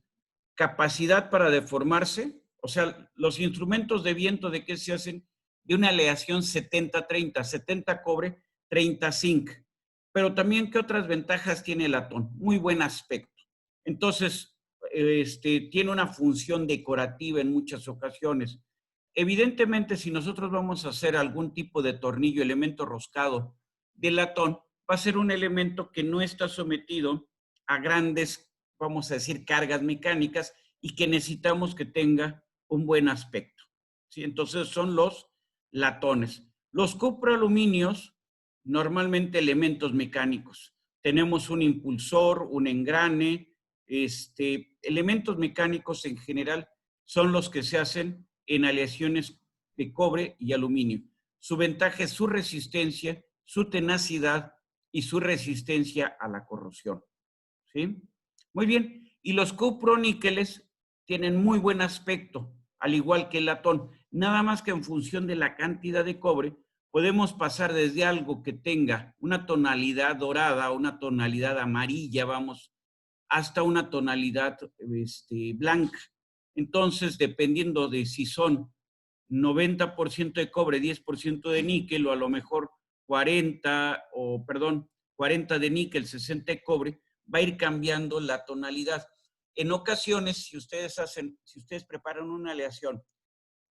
Capacidad para deformarse. O sea, los instrumentos de viento, ¿de qué se hacen? De una aleación 70-30, 70 cobre, 30 zinc. Pero también, ¿qué otras ventajas tiene el latón? Muy buen aspecto. Entonces, tiene una función decorativa en muchas ocasiones. Evidentemente, si nosotros vamos a hacer algún tipo de tornillo, elemento roscado de latón, va a ser un elemento que no está sometido a grandes, vamos a decir, cargas mecánicas y que necesitamos que tenga un buen aspecto. ¿Sí? Entonces, son los latones. Los cuproaluminios normalmente elementos mecánicos. Tenemos un impulsor, un engrane, elementos mecánicos en general son los que se hacen en aleaciones de cobre y aluminio. Su ventaja es su resistencia, su tenacidad y su resistencia a la corrosión. ¿Sí? Muy bien. Y los cuproníqueles tienen muy buen aspecto, al igual que el latón. Nada más que en función de la cantidad de cobre, podemos pasar desde algo que tenga una tonalidad dorada, una tonalidad amarilla, vamos, hasta una tonalidad blanca. Entonces, dependiendo de si son 90% de cobre, 10% de níquel, o a lo mejor 40 de níquel, 60 de cobre, va a ir cambiando la tonalidad. En ocasiones, si ustedes preparan una aleación,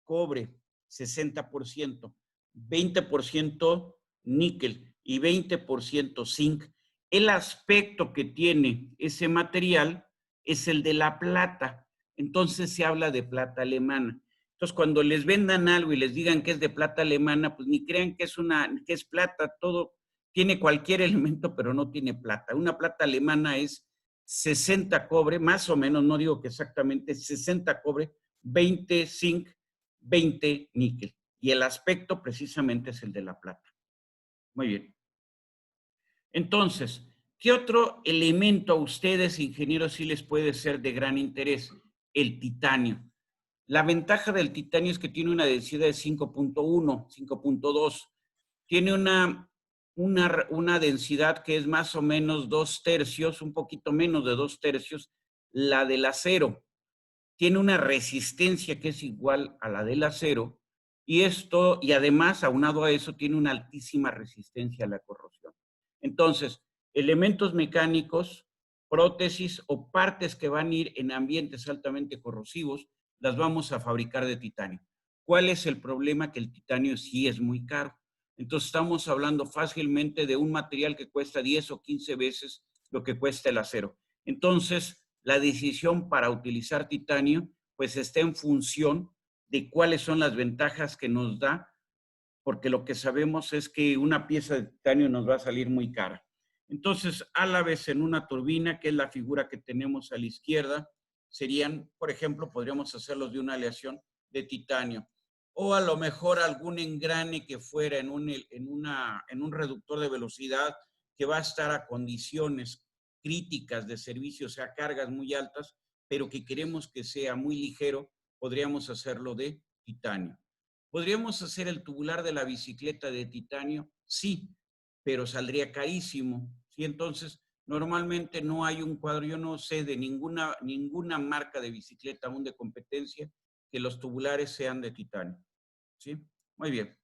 cobre 60%, 20% níquel y 20% zinc, el aspecto que tiene ese material es el de la plata. Entonces se habla de plata alemana. Entonces, cuando les vendan algo y les digan que es de plata alemana, pues ni crean que es plata, todo tiene cualquier elemento, pero no tiene plata. Una plata alemana es 60 cobre, más o menos, no digo que exactamente, 60 cobre, 20 zinc, 20 níquel. Y el aspecto precisamente es el de la plata. Muy bien. Entonces, ¿qué otro elemento a ustedes, ingenieros, sí les puede ser de gran interés? El titanio. La ventaja del titanio es que tiene una densidad de 5.1, 5.2. Tiene una densidad que es más o menos 2/3, un poquito menos de 2/3, la del acero. Tiene una resistencia que es igual a la del acero, y además, aunado a eso, tiene una altísima resistencia a la corrosión. Entonces, elementos mecánicos, prótesis o partes que van a ir en ambientes altamente corrosivos, las vamos a fabricar de titanio. ¿Cuál es el problema? Que el titanio sí es muy caro. Entonces, estamos hablando fácilmente de un material que cuesta 10 o 15 veces lo que cuesta el acero. Entonces, la decisión para utilizar titanio, pues está en función de cuáles son las ventajas que nos da, porque lo que sabemos es que una pieza de titanio nos va a salir muy cara. Entonces, álabes en una turbina, que es la figura que tenemos a la izquierda, serían, por ejemplo, podríamos hacerlos de una aleación de titanio. O a lo mejor algún engrane que fuera en un reductor de velocidad que va a estar a condiciones críticas de servicio, o sea, cargas muy altas, pero que queremos que sea muy ligero, podríamos hacerlo de titanio. ¿Podríamos hacer el tubular de la bicicleta de titanio? Sí, pero saldría carísimo, ¿sí? Entonces, normalmente no hay un cuadro, yo no sé de ninguna marca de bicicleta aún de competencia que los tubulares sean de titanio, ¿sí? Muy bien.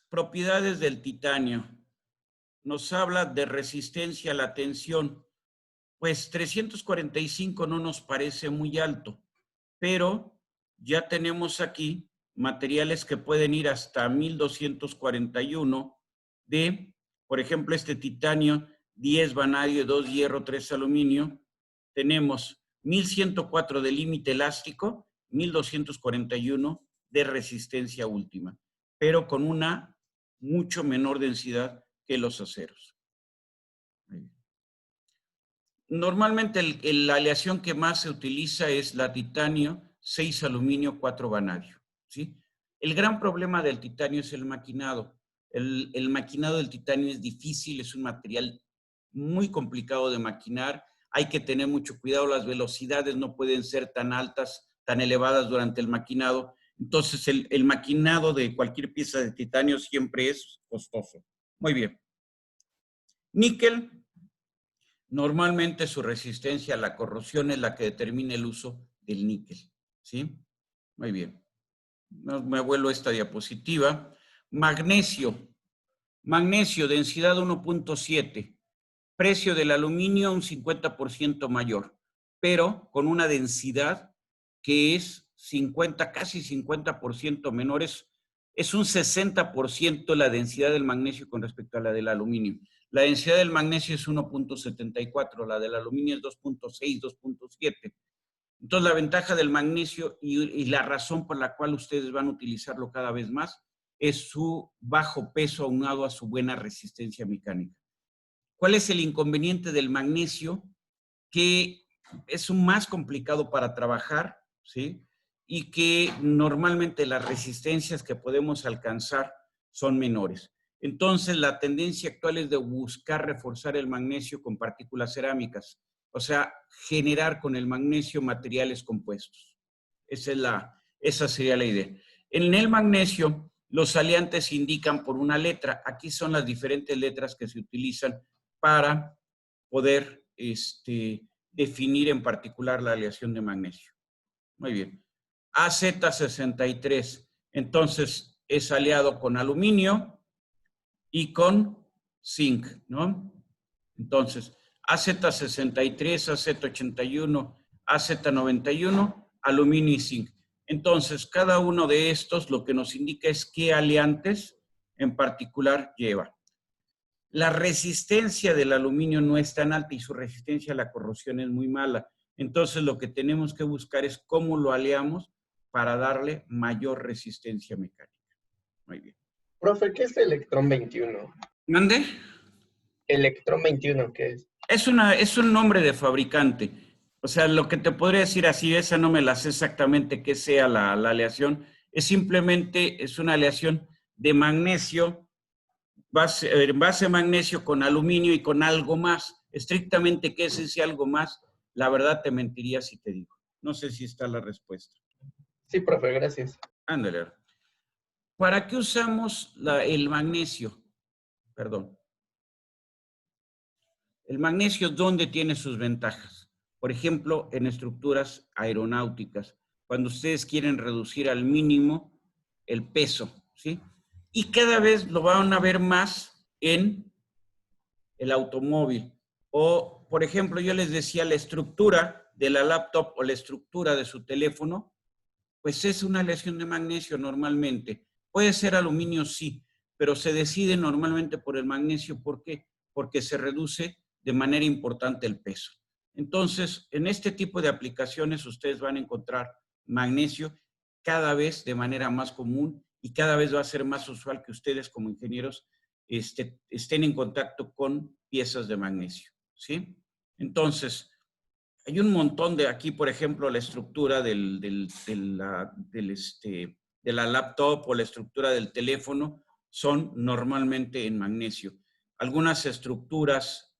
Propiedades del titanio. Nos habla de resistencia a la tensión. Pues 345 no nos parece muy alto, pero ya tenemos aquí materiales que pueden ir hasta 1241 por ejemplo, este titanio, 10 vanadio, 2 hierro, 3 aluminio. Tenemos 1104 de límite elástico, 1241 de resistencia última, pero con una mucho menor densidad que los aceros. Normalmente la aleación que más se utiliza es la titanio, 6 aluminio, 4 vanadio, ¿sí? El gran problema del titanio es el maquinado. El maquinado del titanio es difícil, es un material muy complicado de maquinar. Hay que tener mucho cuidado, las velocidades no pueden ser tan altas, tan elevadas durante el maquinado. Entonces, el maquinado de cualquier pieza de titanio siempre es costoso. Muy bien. Níquel. Normalmente su resistencia a la corrosión es la que determina el uso del níquel, ¿sí? Muy bien. Me vuelvo a esta diapositiva. Magnesio. Magnesio, densidad 1.7. Precio del aluminio un 50% mayor, pero con una densidad que es casi 50% menor. Es un 60% la densidad del magnesio con respecto a la del aluminio. La densidad del magnesio es 1.74, la del aluminio es 2.6, 2.7. Entonces, la ventaja del magnesio y la razón por la cual ustedes van a utilizarlo cada vez más es su bajo peso aunado a su buena resistencia mecánica. ¿Cuál es el inconveniente del magnesio? Que es un más complicado para trabajar, ¿sí? Y que normalmente las resistencias que podemos alcanzar son menores. Entonces, la tendencia actual es de buscar reforzar el magnesio con partículas cerámicas, o sea, generar con el magnesio materiales compuestos. Esa sería la idea. En el magnesio, los aliantes indican por una letra. Aquí son las diferentes letras que se utilizan para poder definir en particular la aleación de magnesio. Muy bien. AZ63. Entonces, es aliado con aluminio y con zinc, ¿no? Entonces, AZ63, AZ81, AZ91, aluminio y zinc. Entonces, cada uno de estos lo que nos indica es qué aliantes en particular lleva. La resistencia del aluminio no es tan alta y su resistencia a la corrosión es muy mala. Entonces, lo que tenemos que buscar es cómo lo aleamos para darle mayor resistencia mecánica. Muy bien. Profe, ¿qué es electrón 21? ¿Mande? ¿Electrón 21 qué es? Es un nombre de fabricante. O sea, lo que te podría decir así, esa no me la sé exactamente qué sea la aleación. Es simplemente, es una aleación de magnesio, base magnesio con aluminio y con algo más. Estrictamente, ¿qué es ese algo más? La verdad te mentiría si te digo. No sé si está la respuesta. Sí, profe, gracias. Ándale. ¿Para qué usamos el magnesio? Perdón. El magnesio, ¿dónde tiene sus ventajas? Por ejemplo, en estructuras aeronáuticas, cuando ustedes quieren reducir al mínimo el peso, ¿sí? Y cada vez lo van a ver más en el automóvil. O, por ejemplo, yo les decía, la estructura de la laptop o la estructura de su teléfono, pues es una aleación de magnesio normalmente. Puede ser aluminio, sí, pero se decide normalmente por el magnesio. ¿Por qué? Porque se reduce de manera importante el peso. Entonces, en este tipo de aplicaciones ustedes van a encontrar magnesio cada vez de manera más común y cada vez va a ser más usual que ustedes como ingenieros estén en contacto con piezas de magnesio, ¿sí? Entonces, hay un montón de aquí, por ejemplo, la estructura de la laptop o la estructura del teléfono son normalmente en magnesio. Algunas estructuras,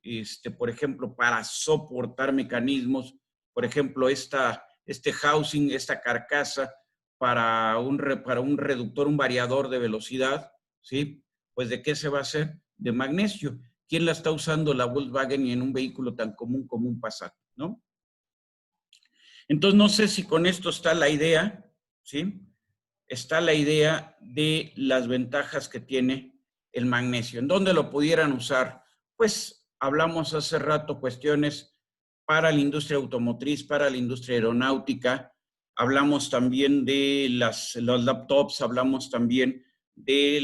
por ejemplo, para soportar mecanismos, por ejemplo, este housing, esta carcasa para un reductor, un variador de velocidad, ¿sí? Pues ¿de qué se va a hacer? De magnesio. ¿Quién la está usando la Volkswagen y en un vehículo tan común como un Passat, ¿no? Entonces, no sé si con esto está la idea, ¿sí? Está la idea de las ventajas que tiene el magnesio. ¿En dónde lo pudieran usar? Pues hablamos hace rato cuestiones para la industria automotriz, para la industria aeronáutica. Hablamos también de los laptops, hablamos también de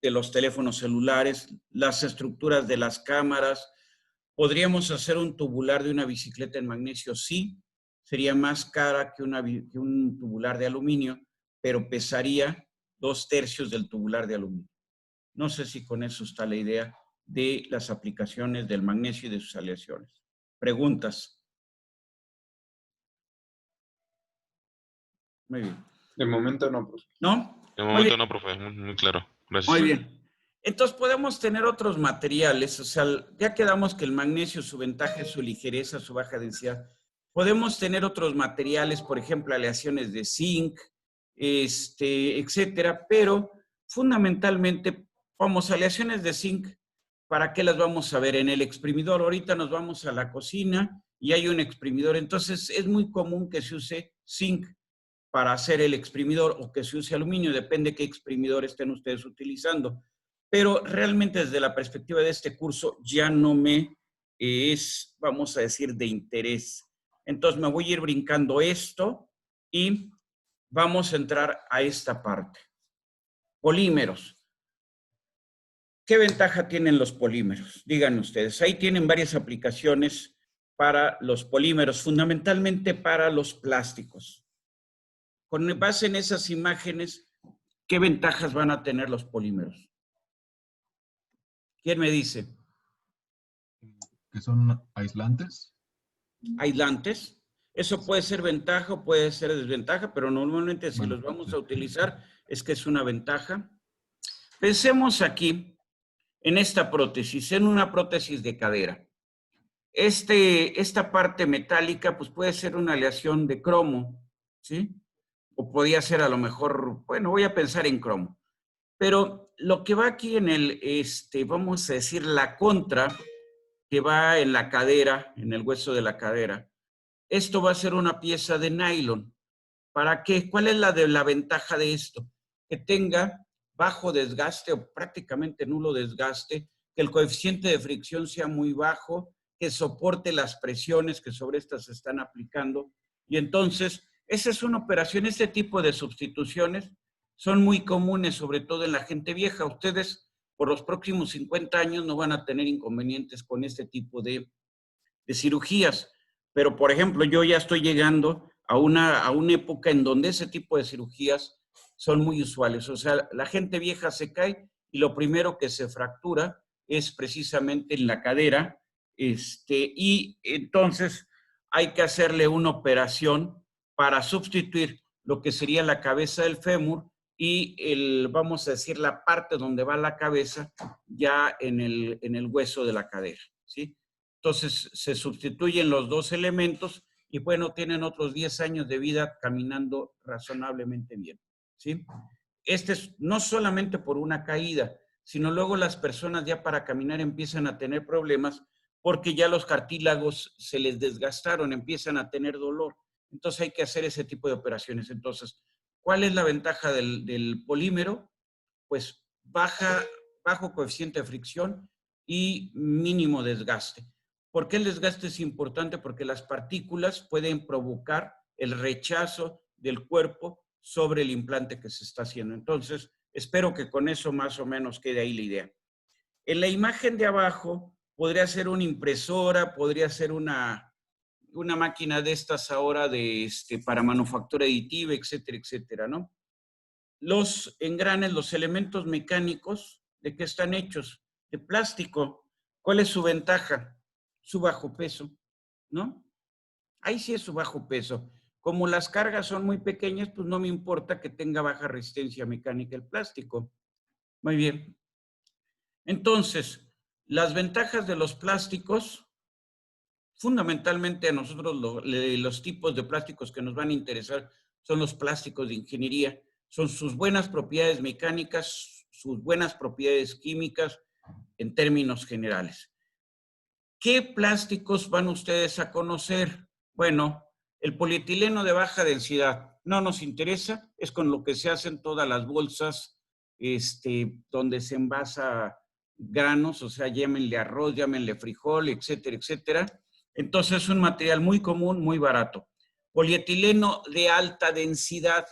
los teléfonos celulares, las estructuras de las cámaras. ¿Podríamos hacer un tubular de una bicicleta en magnesio? Sí. Sería más cara que un tubular de aluminio, pero pesaría 2/3 del tubular de aluminio. No sé si con eso está la idea de las aplicaciones del magnesio y de sus aleaciones. ¿Preguntas? Muy bien. De momento no, profe. ¿No? De momento no, profe, muy claro. Gracias. Muy bien. Entonces podemos tener otros materiales, o sea, ya quedamos que el magnesio, su ventaja es su ligereza, su baja densidad. Podemos tener otros materiales, por ejemplo, aleaciones de zinc, etcétera, pero fundamentalmente, vamos, aleaciones de zinc, ¿para qué las vamos a ver? En el exprimidor. Ahorita nos vamos a la cocina y hay un exprimidor, entonces es muy común que se use zinc para hacer el exprimidor o que se use aluminio, depende qué exprimidor estén ustedes utilizando. Pero realmente desde la perspectiva de este curso ya no me es, vamos a decir, de interés. Entonces me voy a ir brincando esto y vamos a entrar a esta parte. Polímeros. ¿Qué ventaja tienen los polímeros? Díganme ustedes. Ahí tienen varias aplicaciones para los polímeros, fundamentalmente para los plásticos. Con base en esas imágenes, ¿Qué ventajas van a tener los polímeros? ¿Quién me dice? Que son aislantes. Aislantes. Eso puede ser ventaja o puede ser desventaja, pero normalmente si Bueno, los vamos sí. a utilizar es que es una ventaja. Pensemos aquí en esta prótesis, en una prótesis de cadera. Esta parte metálica pues puede ser una aleación de cromo, ¿sí? O podría ser a lo mejor, bueno, voy a pensar en cromo. Pero lo que va aquí en el, vamos a decir, la contra, que va en la cadera, en el hueso de la cadera, esto va a ser una pieza de nylon. ¿Para qué? ¿Cuál es la ventaja de esto? Que tenga bajo desgaste o prácticamente nulo desgaste, que el coeficiente de fricción sea muy bajo, que soporte las presiones que sobre estas se están aplicando. Y entonces, esa es una operación, este tipo de sustituciones son muy comunes, sobre todo en la gente vieja. Ustedes, por los próximos 50 años, no van a tener inconvenientes con este tipo de cirugías. Pero, por ejemplo, yo ya estoy llegando a una época en donde ese tipo de cirugías son muy usuales. O sea, la gente vieja se cae y lo primero que se fractura es precisamente en la cadera. Y entonces hay que hacerle una operación para sustituir lo que sería la cabeza del fémur y vamos a decir, la parte donde va la cabeza ya en el hueso de la cadera, ¿sí? Entonces se sustituyen los dos elementos y bueno, tienen otros 10 años de vida caminando razonablemente bien, ¿sí? Este es no solamente por una caída, sino luego las personas ya para caminar empiezan a tener problemas porque ya los cartílagos se les desgastaron, empiezan a tener dolor. Entonces hay que hacer ese tipo de operaciones. Entonces, ¿cuál es la ventaja del polímero? Pues bajo coeficiente de fricción y mínimo desgaste. ¿Por qué el desgaste es importante? Porque las partículas pueden provocar el rechazo del cuerpo sobre el implante que se está haciendo. Entonces, espero que con eso más o menos quede ahí la idea. En la imagen de abajo podría ser una impresora, podría ser una máquina de estas ahora para manufactura aditiva, etcétera, etcétera, ¿no? Los engranes, los elementos mecánicos, ¿de qué están hechos? De plástico. ¿Cuál es su ventaja? Su bajo peso, ¿no? Ahí sí es su bajo peso. Como las cargas son muy pequeñas, pues no me importa que tenga baja resistencia mecánica el plástico. Muy bien. Entonces, las ventajas de los plásticos, fundamentalmente a nosotros los tipos de plásticos que nos van a interesar son los plásticos de ingeniería. Son sus buenas propiedades mecánicas, sus buenas propiedades químicas en términos generales. ¿Qué plásticos van ustedes a conocer? Bueno, el polietileno de baja densidad no nos interesa, es con lo que se hacen todas las bolsas donde se envasa granos, o sea, llámenle arroz, llámenle frijol, etcétera, etcétera. Entonces es un material muy común, muy barato. Polietileno de alta densidad,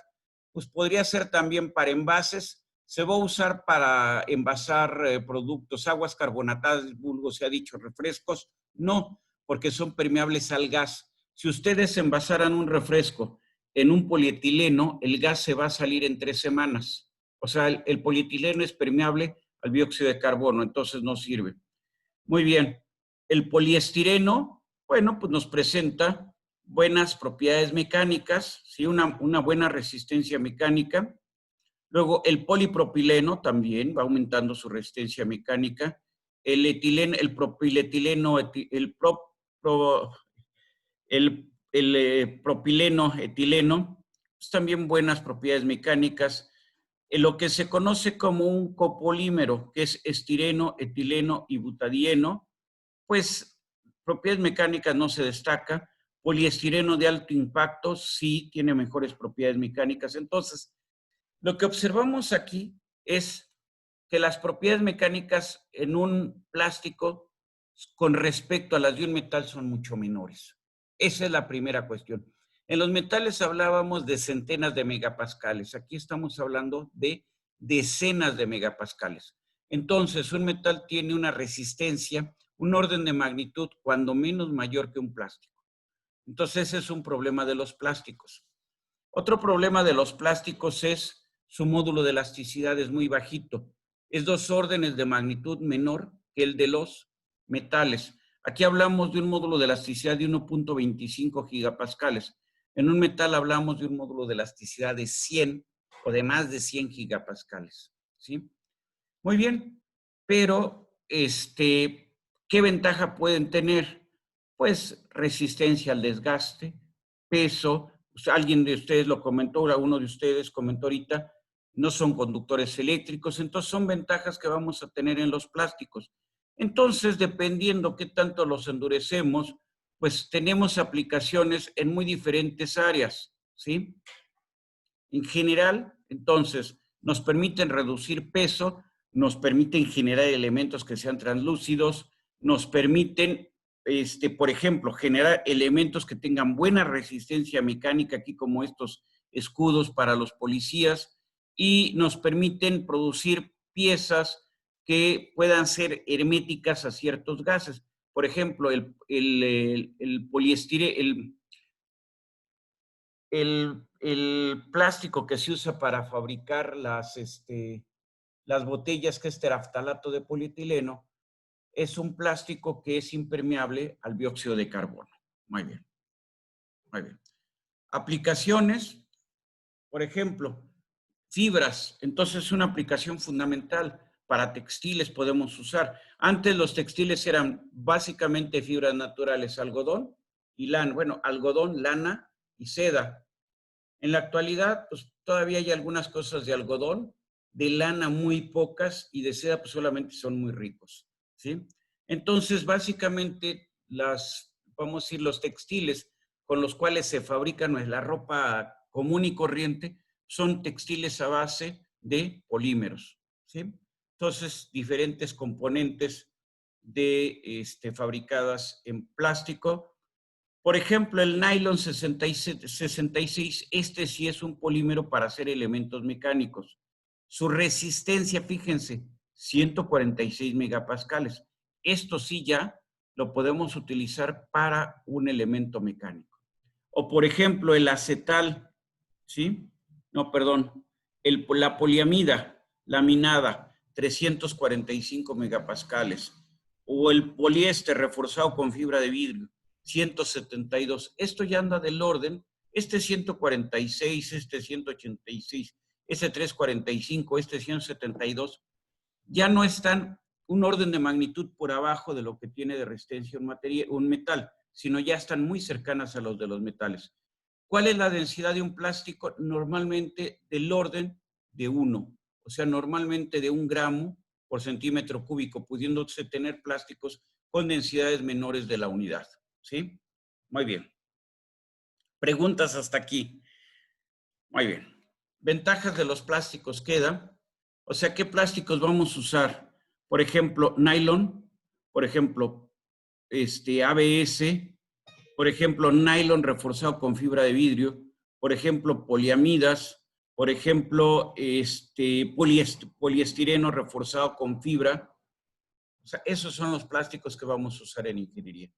pues podría ser también para envases. Se va a usar para envasar productos, aguas carbonatadas, vulgo se ha dicho, refrescos. No, porque son permeables al gas. Si ustedes envasaran un refresco en un polietileno, el gas se va a salir en 3 semanas. O sea, el polietileno es permeable al dióxido de carbono, entonces no sirve. Muy bien. El poliestireno, bueno, pues nos presenta buenas propiedades mecánicas, ¿sí? Una buena resistencia mecánica. Luego, el polipropileno también va aumentando su resistencia mecánica. El etileno, el propiletileno, propileno, etileno, pues también buenas propiedades mecánicas. Lo que se conoce como un copolímero, que es estireno, etileno y butadieno, pues propiedades mecánicas no se destaca. Poliestireno de alto impacto sí tiene mejores propiedades mecánicas. Entonces, lo que observamos aquí es que las propiedades mecánicas en un plástico con respecto a las de un metal son mucho menores. Esa es la primera cuestión. En los metales hablábamos de centenas de megapascales. Aquí estamos hablando de decenas de megapascales. Entonces, un metal tiene una resistencia, un orden de magnitud cuando menos mayor que un plástico. Entonces, ese es un problema de los plásticos. Otro problema de los plásticos es su módulo de elasticidad es muy bajito. Es 2 órdenes de magnitud menor que el de los metales. Aquí hablamos de un módulo de elasticidad de 1.25 gigapascales. En un metal hablamos de un módulo de elasticidad de 100 o de más de 100 gigapascales. ¿Sí? Muy bien, pero ¿qué ventaja pueden tener? Pues resistencia al desgaste, peso. Pues, alguien de ustedes lo comentó, uno de ustedes comentó ahorita, no son conductores eléctricos, entonces son ventajas que vamos a tener en los plásticos. Entonces, dependiendo qué tanto los endurecemos, pues tenemos aplicaciones en muy diferentes áreas, ¿sí? En general, entonces, nos permiten reducir peso, nos permiten generar elementos que sean translúcidos, nos permiten, por ejemplo, generar elementos que tengan buena resistencia mecánica, aquí como estos escudos para los policías, y nos permiten producir piezas que puedan ser herméticas a ciertos gases. Por ejemplo, el plástico que se usa para fabricar las botellas, que es teraftalato de polietileno, es un plástico que es impermeable al dióxido de carbono. Muy bien. Muy bien. Aplicaciones, por ejemplo, fibras. Entonces es una aplicación fundamental. Para textiles podemos usar. Antes los textiles eran básicamente fibras naturales, algodón y lana. Bueno, algodón, lana y seda. En la actualidad, pues todavía hay algunas cosas de algodón, de lana muy pocas y de seda pues solamente son muy ricos, ¿sí? Entonces, básicamente, vamos a decir, los textiles con los cuales se fabrica la ropa común y corriente son textiles a base de polímeros, ¿sí? Entonces, diferentes componentes fabricadas en plástico. Por ejemplo, el nylon 66, este sí es un polímero para hacer elementos mecánicos. Su resistencia, fíjense, 146 megapascales. Esto sí ya lo podemos utilizar para un elemento mecánico. O por ejemplo, el acetal, ¿sí? No, perdón, la poliamida laminada, 345 megapascales. O el poliéster reforzado con fibra de vidrio, 172. Esto ya anda del orden. Este 146, este 186, este 345, este 172. Ya no están un orden de magnitud por abajo de lo que tiene de resistencia un metal, sino ya están muy cercanas a los de los metales. ¿Cuál es la densidad de un plástico? Normalmente del orden de 1. O sea, normalmente de 1 gramo por centímetro cúbico, pudiéndose tener plásticos con densidades menores de la unidad. ¿Sí? Muy bien. Preguntas hasta aquí. Muy bien. Ventajas de los plásticos quedan. O sea, ¿qué plásticos vamos a usar? Por ejemplo, nylon, por ejemplo, ABS, por ejemplo, nylon reforzado con fibra de vidrio, por ejemplo, poliamidas, por ejemplo, poliestireno reforzado con fibra. O sea, esos son los plásticos que vamos a usar en ingeniería.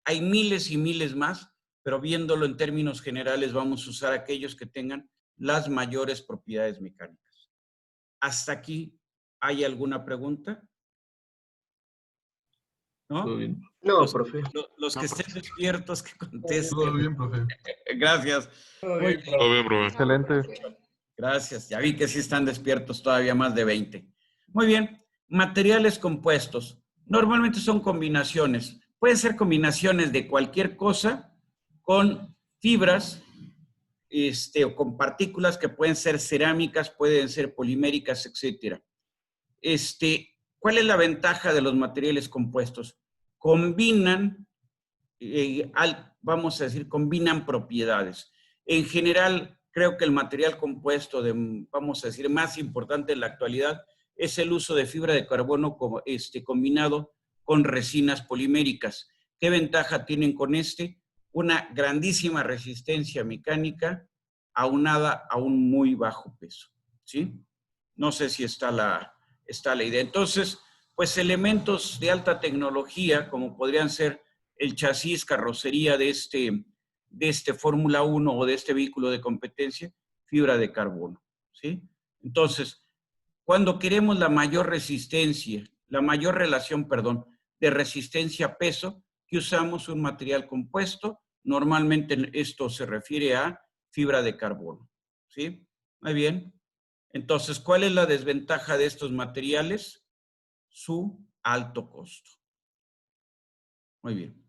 Hay miles y miles más, pero viéndolo en términos generales, vamos a usar aquellos que tengan las mayores propiedades mecánicas. ¿Hasta aquí hay alguna pregunta? ¿No? Todo bien. No, profe. Los que estén despiertos, que contesten. Todo bien, profe. Gracias. Todo bien, profe. Excelente. Gracias. Ya vi que sí están despiertos todavía más de 20. Muy bien. Materiales compuestos. Normalmente son combinaciones. Pueden ser combinaciones de cualquier cosa con fibras o con partículas que pueden ser cerámicas, pueden ser poliméricas, etc. ¿Cuál es la ventaja de los materiales compuestos? Combinan, vamos a decir, combinan propiedades. En general, creo que el material compuesto, vamos a decir, más importante en la actualidad es el uso de fibra de carbono combinado con resinas poliméricas. ¿Qué ventaja tienen con Una grandísima resistencia mecánica aunada a un muy bajo peso, ¿sí? No sé si está la idea. Entonces, pues elementos de alta tecnología, como podrían ser el chasis, carrocería de Fórmula 1 o de este vehículo de competencia, fibra de carbono, ¿sí? Entonces, cuando queremos la mayor resistencia, la mayor relación, perdón, de resistencia a peso, que usamos un material compuesto, normalmente esto se refiere a fibra de carbono, ¿sí? Muy bien. Entonces, ¿cuál es la desventaja de estos materiales? Su alto costo. Muy bien.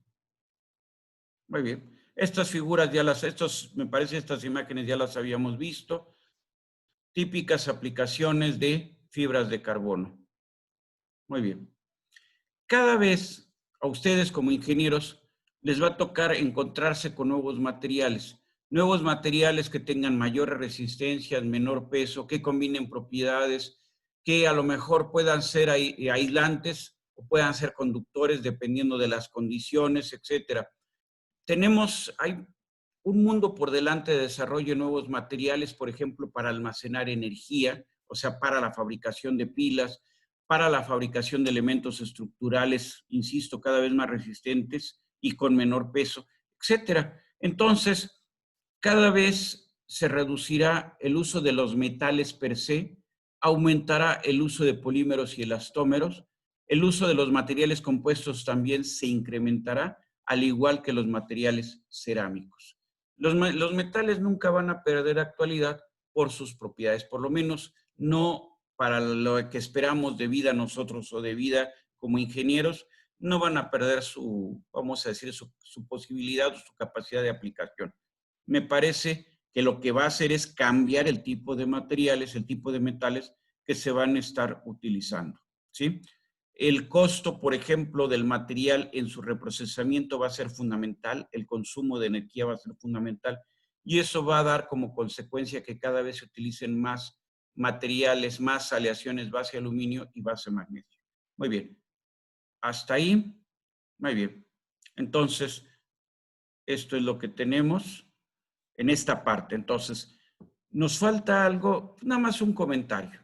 Muy bien. Estas figuras ya me parece estas imágenes ya las habíamos visto. Típicas aplicaciones de fibras de carbono. Muy bien. Cada vez a ustedes como ingenieros les va a tocar encontrarse con nuevos materiales que tengan mayor resistencia, menor peso, que combinen propiedades, que a lo mejor puedan ser aislantes o puedan ser conductores dependiendo de las condiciones, etcétera. Hay un mundo por delante de desarrollo de nuevos materiales, por ejemplo, para almacenar energía, o sea, para la fabricación de pilas, para la fabricación de elementos estructurales, insisto, cada vez más resistentes y con menor peso, etcétera. Entonces, cada vez se reducirá el uso de los metales per se, aumentará el uso de polímeros y elastómeros, el uso de los materiales compuestos también se incrementará, al igual que los materiales cerámicos. Los metales nunca van a perder actualidad por sus propiedades, por lo menos no para lo que esperamos de vida nosotros o de vida como ingenieros, no van a perder vamos a decir, su posibilidad o su capacidad de aplicación. Me parece que lo que va a hacer es cambiar el tipo de materiales, el tipo de metales que se van a estar utilizando, ¿sí? El costo, por ejemplo, del material en su reprocesamiento va a ser fundamental, el consumo de energía va a ser fundamental y eso va a dar como consecuencia que cada vez se utilicen más materiales, más aleaciones base aluminio y base magnesio. Muy bien. Hasta ahí. Muy bien. Entonces, esto es lo que tenemos en esta parte. Entonces, nos falta algo, nada más un comentario.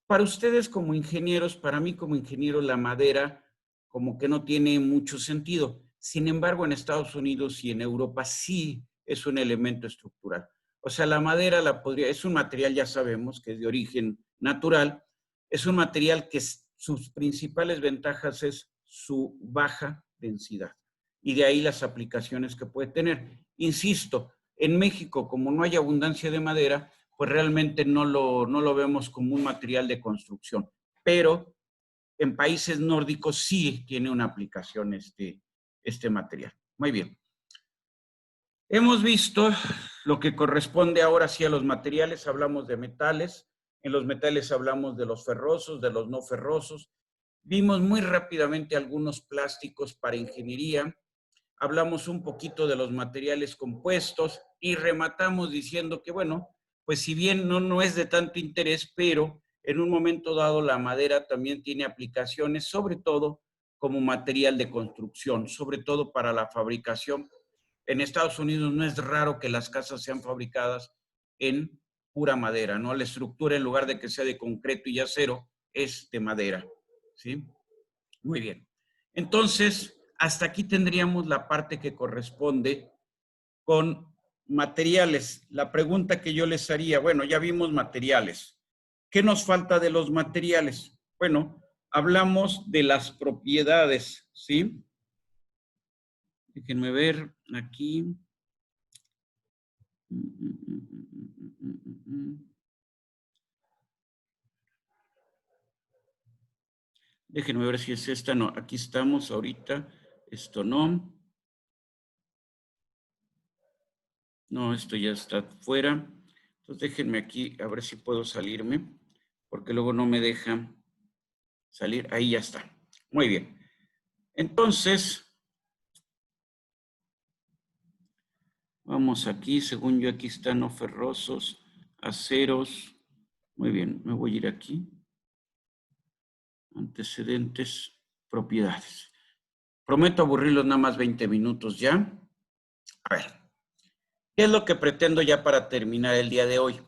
Para ustedes como ingenieros, para mí como ingeniero, la madera como que no tiene mucho sentido. Sin embargo, en Estados Unidos y en Europa sí es un elemento estructural. O sea, la madera es un material, ya sabemos, que es de origen natural. Es un material que sus principales ventajas es su baja densidad. Y de ahí las aplicaciones que puede tener. Insisto, en México, como no hay abundancia de madera, pues realmente no lo vemos como un material de construcción. Pero en países nórdicos sí tiene una aplicación este material. Muy bien. Hemos visto lo que corresponde ahora sí a los materiales. Hablamos de metales. En los metales hablamos de los ferrosos, de los no ferrosos. Vimos muy rápidamente algunos plásticos para ingeniería. Hablamos un poquito de los materiales compuestos y rematamos diciendo que, bueno, pues si bien no es de tanto interés, pero en un momento dado la madera también tiene aplicaciones, sobre todo como material de construcción, sobre todo para la fabricación. En Estados Unidos no es raro que las casas sean fabricadas en pura madera, ¿no? La estructura, en lugar de que sea de concreto y acero, es de madera, ¿sí? Muy bien. Entonces, hasta aquí tendríamos la parte que corresponde con materiales. La pregunta que yo les haría, bueno, ya vimos materiales. ¿Qué nos falta de los materiales? Bueno, hablamos de las propiedades, ¿sí? Déjenme ver aquí. Déjenme ver si es esta. No, aquí estamos ahorita. Esto no. No, esto ya está fuera. Entonces déjenme aquí a ver si puedo salirme, porque luego no me deja salir. Ahí ya está. Muy bien. Entonces, vamos aquí. Según yo, aquí están no ferrosos, aceros. Muy bien, me voy a ir aquí. Antecedentes, propiedades. Prometo aburrirlos nada más 20 minutos ya. A ver, ¿qué es lo que pretendo ya para terminar el día de hoy?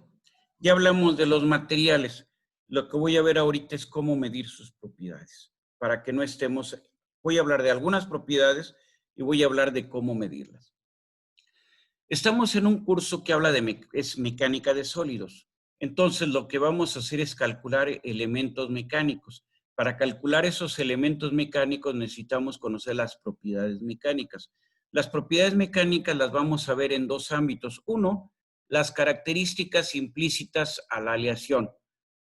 Ya hablamos de los materiales. Lo que voy a ver ahorita es cómo medir sus propiedades. Para que no estemos... Voy a hablar de algunas propiedades y voy a hablar de cómo medirlas. Estamos en un curso que habla es mecánica de sólidos. Entonces, lo que vamos a hacer es calcular elementos mecánicos. Para calcular esos elementos mecánicos necesitamos conocer las propiedades mecánicas. Las propiedades mecánicas las vamos a ver en dos ámbitos. Uno, las características implícitas a la aleación.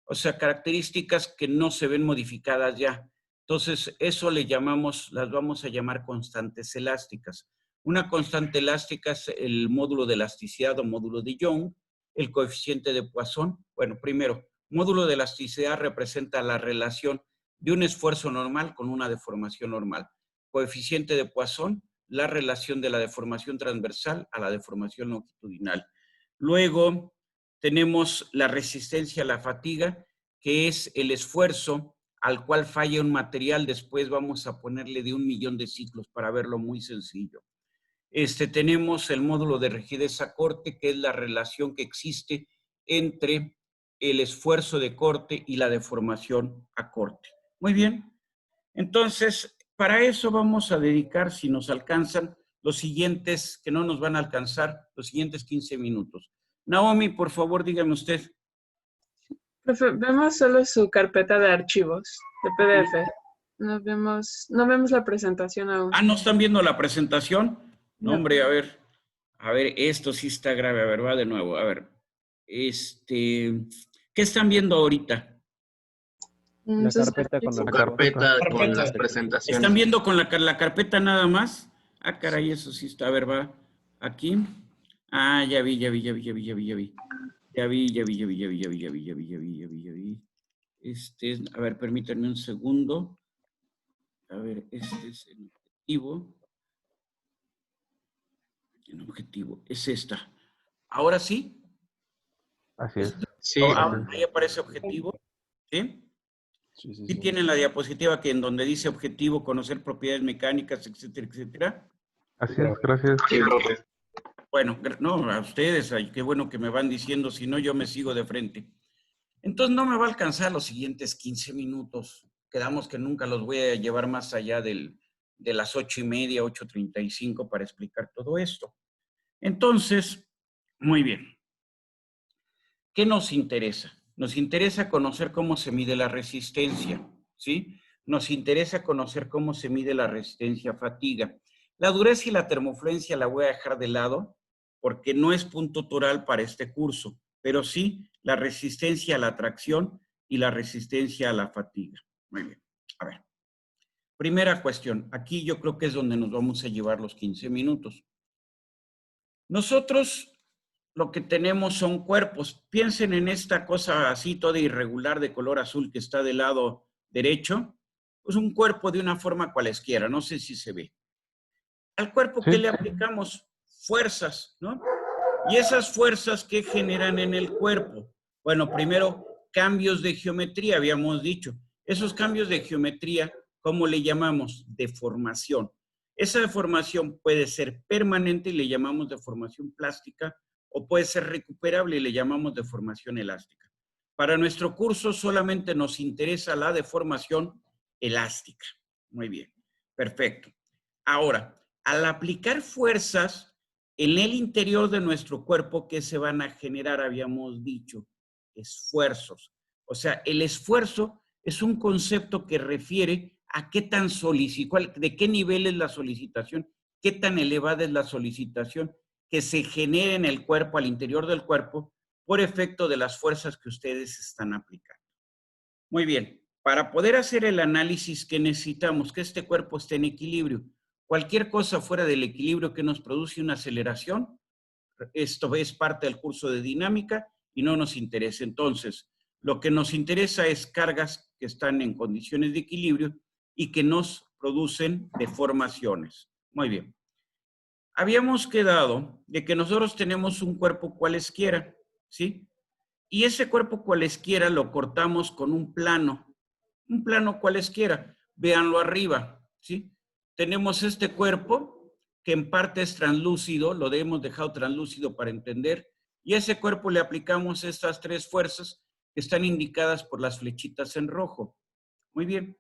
O sea, características que no se ven modificadas ya. Entonces, eso las vamos a llamar constantes elásticas. Una constante elástica es el módulo de elasticidad o módulo de Young, el coeficiente de Poisson. Bueno, primero, módulo de elasticidad representa la relación de un esfuerzo normal con una deformación normal. Coeficiente de Poisson, la relación de la deformación transversal a la deformación longitudinal. Luego, tenemos la resistencia a la fatiga, que es el esfuerzo al cual falla un material. Después vamos a ponerle de 1.000.000 de ciclos para verlo muy sencillo. Tenemos el módulo de rigidez a corte, que es la relación que existe entre el esfuerzo de corte y la deformación a corte. Muy bien. Entonces, para eso vamos a dedicar, si nos alcanzan, los siguientes, que no nos van a alcanzar, los siguientes 15 minutos. Naomi, por favor, dígame usted. Profe, vemos solo su carpeta de archivos, de PDF. No vemos la presentación aún. Ah, ¿no están viendo la presentación? No, hombre, a ver, esto sí está grave. A ver, va de nuevo. A ver, ¿qué están viendo ahorita? La carpeta con las presentaciones. ¿Están viendo con la carpeta nada más? Ah, caray, eso sí está. A ver, va aquí. Ah, ya vi. Ya vi. A ver, permítanme un segundo. A ver, este es el objetivo. El objetivo es esta. ¿Ahora sí? Así es. Sí. Ahí aparece objetivo. ¿Sí? Sí tienen la diapositiva que en donde dice objetivo, conocer propiedades mecánicas, etcétera, etcétera. Así es, gracias. Sí, profe. Bueno, no, a ustedes, ay, qué bueno que me van diciendo, si no yo me sigo de frente. Entonces no me va a alcanzar los siguientes 15 minutos. Quedamos que nunca los voy a llevar más allá de las 8:30, 8:35 para explicar todo esto. Entonces, muy bien. ¿Qué nos interesa? Nos interesa conocer cómo se mide la resistencia, ¿sí? Nos interesa conocer cómo se mide la resistencia a fatiga. La dureza y la termofluencia la voy a dejar de lado porque no es punto toral para este curso, pero sí la resistencia a la tracción y la resistencia a la fatiga. Muy bien. A ver. Primera cuestión. Aquí yo creo que es donde nos vamos a llevar los 15 minutos. Nosotros lo que tenemos son cuerpos. Piensen en esta cosa así toda irregular de color azul que está del lado derecho. Pues un cuerpo de una forma cualesquiera. No sé si se ve. Al cuerpo que le aplicamos fuerzas, ¿no? Y esas fuerzas que generan en el cuerpo. Bueno, primero, cambios de geometría, habíamos dicho. Esos cambios de geometría, ¿cómo le llamamos? Deformación. Esa deformación puede ser permanente y le llamamos deformación plástica, o puede ser recuperable y le llamamos deformación elástica. Para nuestro curso solamente nos interesa la deformación elástica. Muy bien, perfecto. Ahora, al aplicar fuerzas en el interior de nuestro cuerpo, ¿qué se van a generar? Habíamos dicho, esfuerzos. O sea, el esfuerzo es un concepto que refiere a qué tan de qué nivel es la solicitación, qué tan elevada es la solicitación que se genera en el cuerpo, al interior del cuerpo, por efecto de las fuerzas que ustedes están aplicando. Muy bien, para poder hacer el análisis que necesitamos, que este cuerpo esté en equilibrio, cualquier cosa fuera del equilibrio que nos produce una aceleración, esto es parte del curso de dinámica y no nos interesa. Entonces, lo que nos interesa es cargas que están en condiciones de equilibrio y que nos producen deformaciones. Muy bien. Habíamos quedado de que nosotros tenemos un cuerpo cualesquiera, ¿sí? Y ese cuerpo cualesquiera lo cortamos con un plano cualesquiera. Véanlo arriba, ¿sí? Tenemos este cuerpo que en parte es translúcido, lo hemos dejado translúcido para entender, y a ese cuerpo le aplicamos estas tres fuerzas que están indicadas por las flechitas en rojo. Muy bien.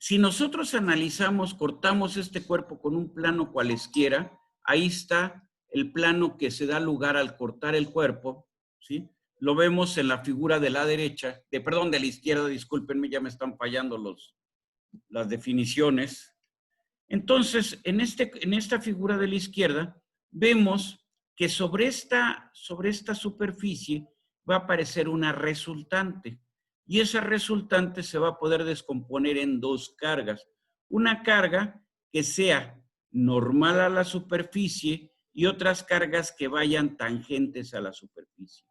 Si nosotros analizamos, cortamos este cuerpo con un plano cualesquiera, ahí está el plano que se da lugar al cortar el cuerpo, ¿sí? lo vemos en la figura de la derecha, de la izquierda, discúlpenme, ya me están fallando las definiciones. Entonces, en esta figura de la izquierda, vemos que sobre esta superficie va a aparecer una resultante. Y esa resultante se va a poder descomponer en dos cargas. Una carga que sea normal a la superficie y otras cargas que vayan tangentes a la superficie.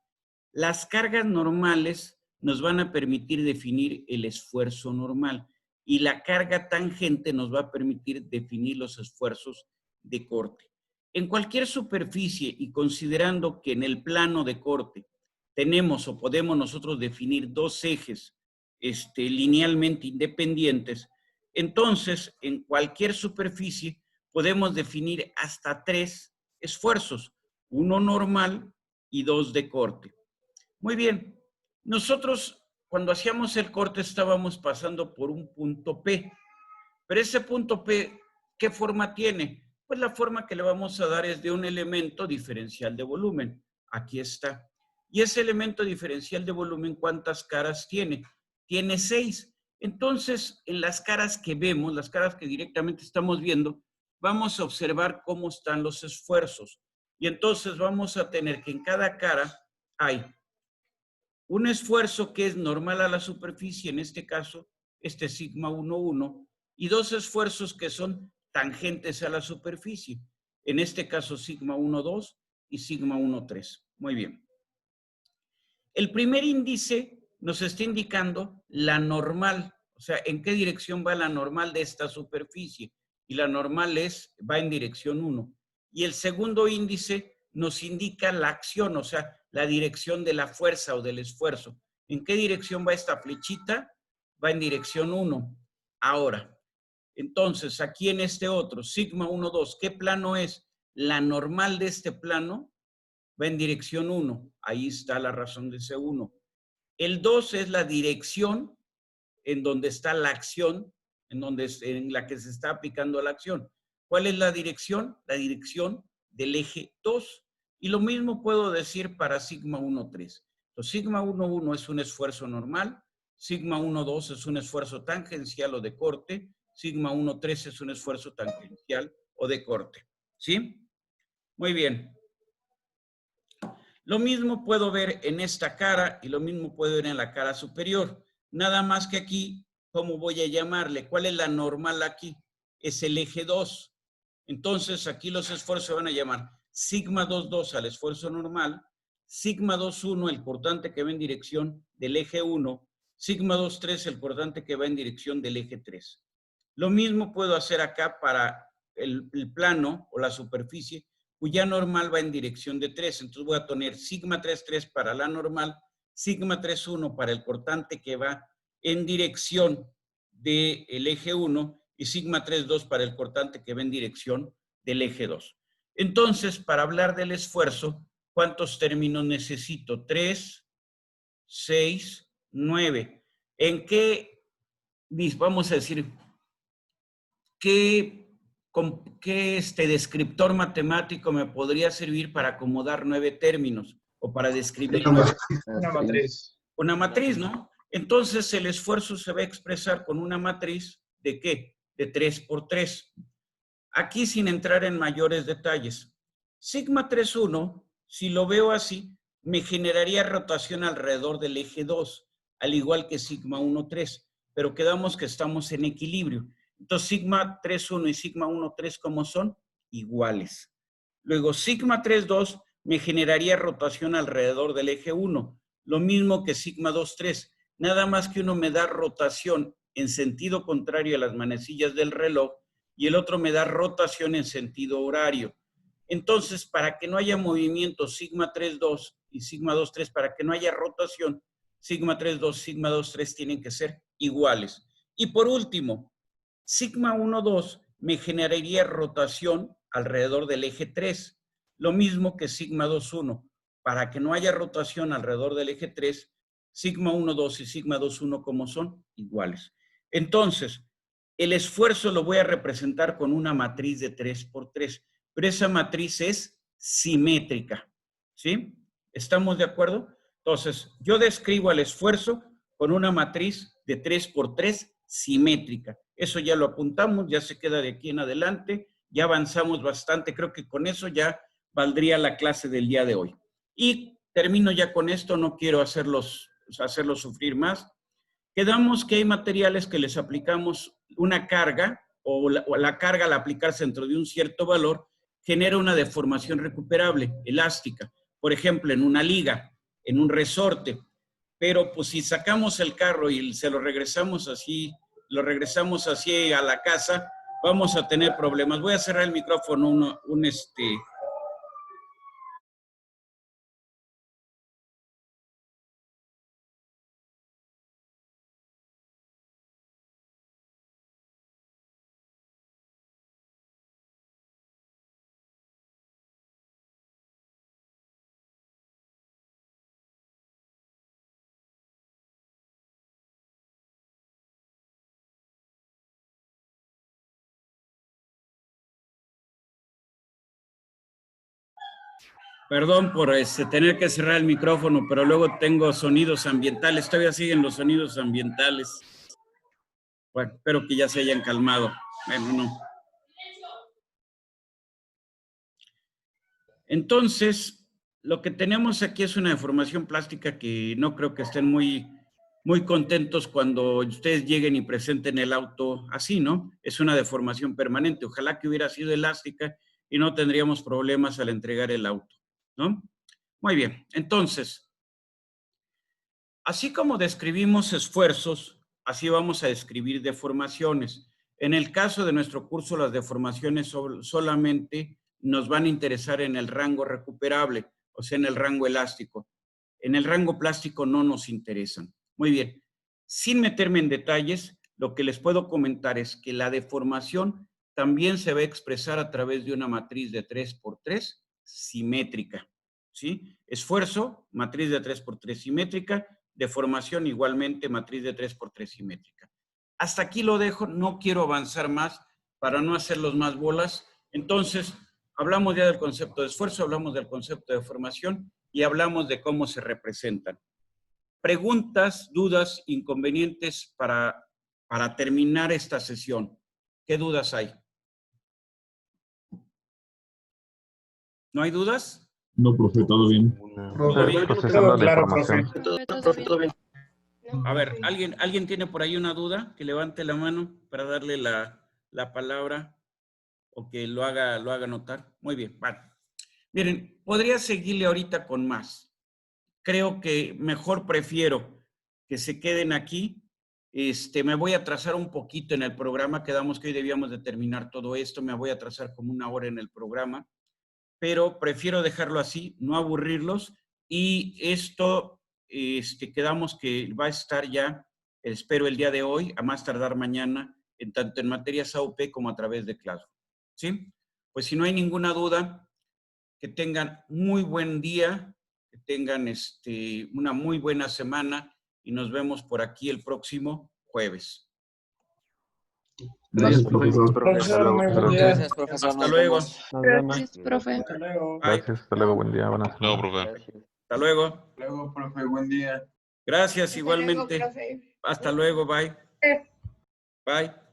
Las cargas normales nos van a permitir definir el esfuerzo normal y la carga tangente nos va a permitir definir los esfuerzos de corte. En cualquier superficie y considerando que en el plano de corte tenemos o podemos nosotros definir dos ejes linealmente independientes, entonces en cualquier superficie podemos definir hasta 3 esfuerzos, uno normal y 2 de corte. Muy bien, nosotros cuando hacíamos el corte estábamos pasando por un punto P, pero ese punto P, ¿qué forma tiene? Pues la forma que le vamos a dar es de un elemento diferencial de volumen. Aquí está. Y ese elemento diferencial de volumen, ¿cuántas caras tiene? Tiene 6. Entonces, en las caras que vemos, las caras que directamente estamos viendo, vamos a observar cómo están los esfuerzos. Y entonces vamos a tener que en cada cara hay un esfuerzo que es normal a la superficie, en este caso, sigma 1,1, y 2 esfuerzos que son tangentes a la superficie. En este caso, sigma 1,2 y sigma 1,3. Muy bien. El primer índice nos está indicando la normal, o sea, en qué dirección va la normal de esta superficie. Y la normal va en dirección 1. Y el segundo índice nos indica la acción, o sea, la dirección de la fuerza o del esfuerzo. ¿En qué dirección va esta flechita? Va en dirección 1. Ahora, entonces, aquí en este otro, sigma 1,2, ¿qué plano es? La normal de este plano va en dirección 1. Ahí está la razón de ese 1. El 2 es la dirección en donde está la acción, en la que se está aplicando la acción. ¿Cuál es la dirección? La dirección del eje 2. Y lo mismo puedo decir para sigma 1,3. Entonces, sigma 1,1 es un esfuerzo normal, sigma 1,2 es un esfuerzo tangencial o de corte, sigma 1,3 es un esfuerzo tangencial o de corte. ¿Sí? Muy bien. Lo mismo puedo ver en esta cara y lo mismo puedo ver en la cara superior. Nada más que aquí, ¿cómo voy a llamarle? ¿Cuál es la normal aquí? Es el eje 2. Entonces, aquí los esfuerzos se van a llamar sigma 2,2 al esfuerzo normal, sigma 2,1 el cortante que va en dirección del eje 1, sigma 2,3 el cortante que va en dirección del eje 3. Lo mismo puedo hacer acá para el plano o la superficie, cuya normal va en dirección de 3. Entonces voy a tener sigma 3,3 para la normal, sigma 3,1 para el cortante que va en dirección del eje 1 y sigma 3,2 para el cortante que va en dirección del eje 2. Entonces, para hablar del esfuerzo, ¿cuántos términos necesito? 3, 6, 9. ¿En qué, vamos a decir, qué descriptor matemático me podría servir para acomodar 9 términos o para describir una matriz? Una matriz, ¿no? Entonces, el esfuerzo se va a expresar con una matriz ¿de qué? De 3 por 3. Aquí sin entrar en mayores detalles. Sigma 3,1, si lo veo así, me generaría rotación alrededor del eje 2, al igual que sigma 1,3, pero quedamos que estamos en equilibrio. Entonces, sigma 3,1 y sigma 1,3, ¿cómo son? Iguales. Luego, sigma 3,2 me generaría rotación alrededor del eje 1, lo mismo que sigma 2,3, nada más que uno me da rotación en sentido contrario a las manecillas del reloj y el otro me da rotación en sentido horario. Entonces, para que no haya movimiento sigma 3,2 y sigma 2,3, para que no haya rotación, sigma 3,2, sigma 2,3 tienen que ser iguales. Y por último, sigma 1,2 me generaría rotación alrededor del eje 3, lo mismo que sigma 2,1. Para que no haya rotación alrededor del eje 3, sigma 1,2 y sigma 2,1 como son iguales. Entonces, el esfuerzo lo voy a representar con una matriz de 3 por 3, pero esa matriz es simétrica, ¿sí? ¿Estamos de acuerdo? Entonces, yo describo el esfuerzo con una matriz de 3x3 simétrica. Eso ya lo apuntamos, ya se queda de aquí en adelante, ya avanzamos bastante, creo que con eso ya valdría la clase del día de hoy. Y termino ya con esto, no quiero hacerlos sufrir más. Quedamos que hay materiales que les aplicamos una carga, o la carga al aplicarse dentro de un cierto valor, genera una deformación recuperable, elástica. Por ejemplo, en una liga, en un resorte. Pero pues si sacamos el carro y se lo regresamos así a la casa, vamos a tener problemas. Voy a cerrar el micrófono Perdón por tener que cerrar el micrófono, pero luego tengo sonidos ambientales. Todavía siguen los sonidos ambientales. Bueno, espero que ya se hayan calmado. Bueno, no. Entonces, lo que tenemos aquí es una deformación plástica que no creo que estén muy contentos cuando ustedes lleguen y presenten el auto así, ¿no? Es una deformación permanente. Ojalá que hubiera sido elástica y no tendríamos problemas al entregar el auto, ¿no? Muy bien, entonces, así como describimos esfuerzos, así vamos a describir deformaciones. En el caso de nuestro curso, las deformaciones solamente nos van a interesar en el rango recuperable, o sea, en el rango elástico. En el rango plástico no nos interesan. Muy bien, sin meterme en detalles, lo que les puedo comentar es que la deformación también se va a expresar a través de una matriz de 3x3 simétrica, ¿sí? Esfuerzo, matriz de 3x3 simétrica, deformación igualmente, matriz de 3x3 simétrica. Hasta aquí lo dejo, no quiero avanzar más para no hacerlos más bolas. Entonces, hablamos ya del concepto de esfuerzo, hablamos del concepto de deformación y hablamos de cómo se representan. Preguntas, dudas, inconvenientes para terminar esta sesión. ¿Qué dudas hay? ¿No hay dudas? No, profe, todo bien. Procesando la información. Todo bien. A ver, ¿alguien tiene por ahí una duda? Que levante la mano para darle la palabra o que lo haga notar. Muy bien, vale. Miren, podría seguirle ahorita con más. Creo que mejor prefiero que se queden aquí. Me voy a atrasar un poquito en el programa. Quedamos que hoy debíamos de terminar todo esto. Me voy a atrasar como 1 hora en el programa. Pero prefiero dejarlo así, no aburrirlos. Y esto, quedamos que va a estar ya, espero el día de hoy, a más tardar mañana, tanto en materias AUP como a través de Classroom. ¿Sí? Pues si no hay ninguna duda, que tengan muy buen día, que tengan una muy buena semana y nos vemos por aquí el próximo jueves. Gracias, profesor. Gracias, profesor. Hasta luego. Gracias, profe. Hasta luego. Gracias, hasta luego, buen día, buenas No, noches. profe. Hasta luego. Hasta luego, profe, buen día. Gracias igualmente. Hasta luego, bye. Bye.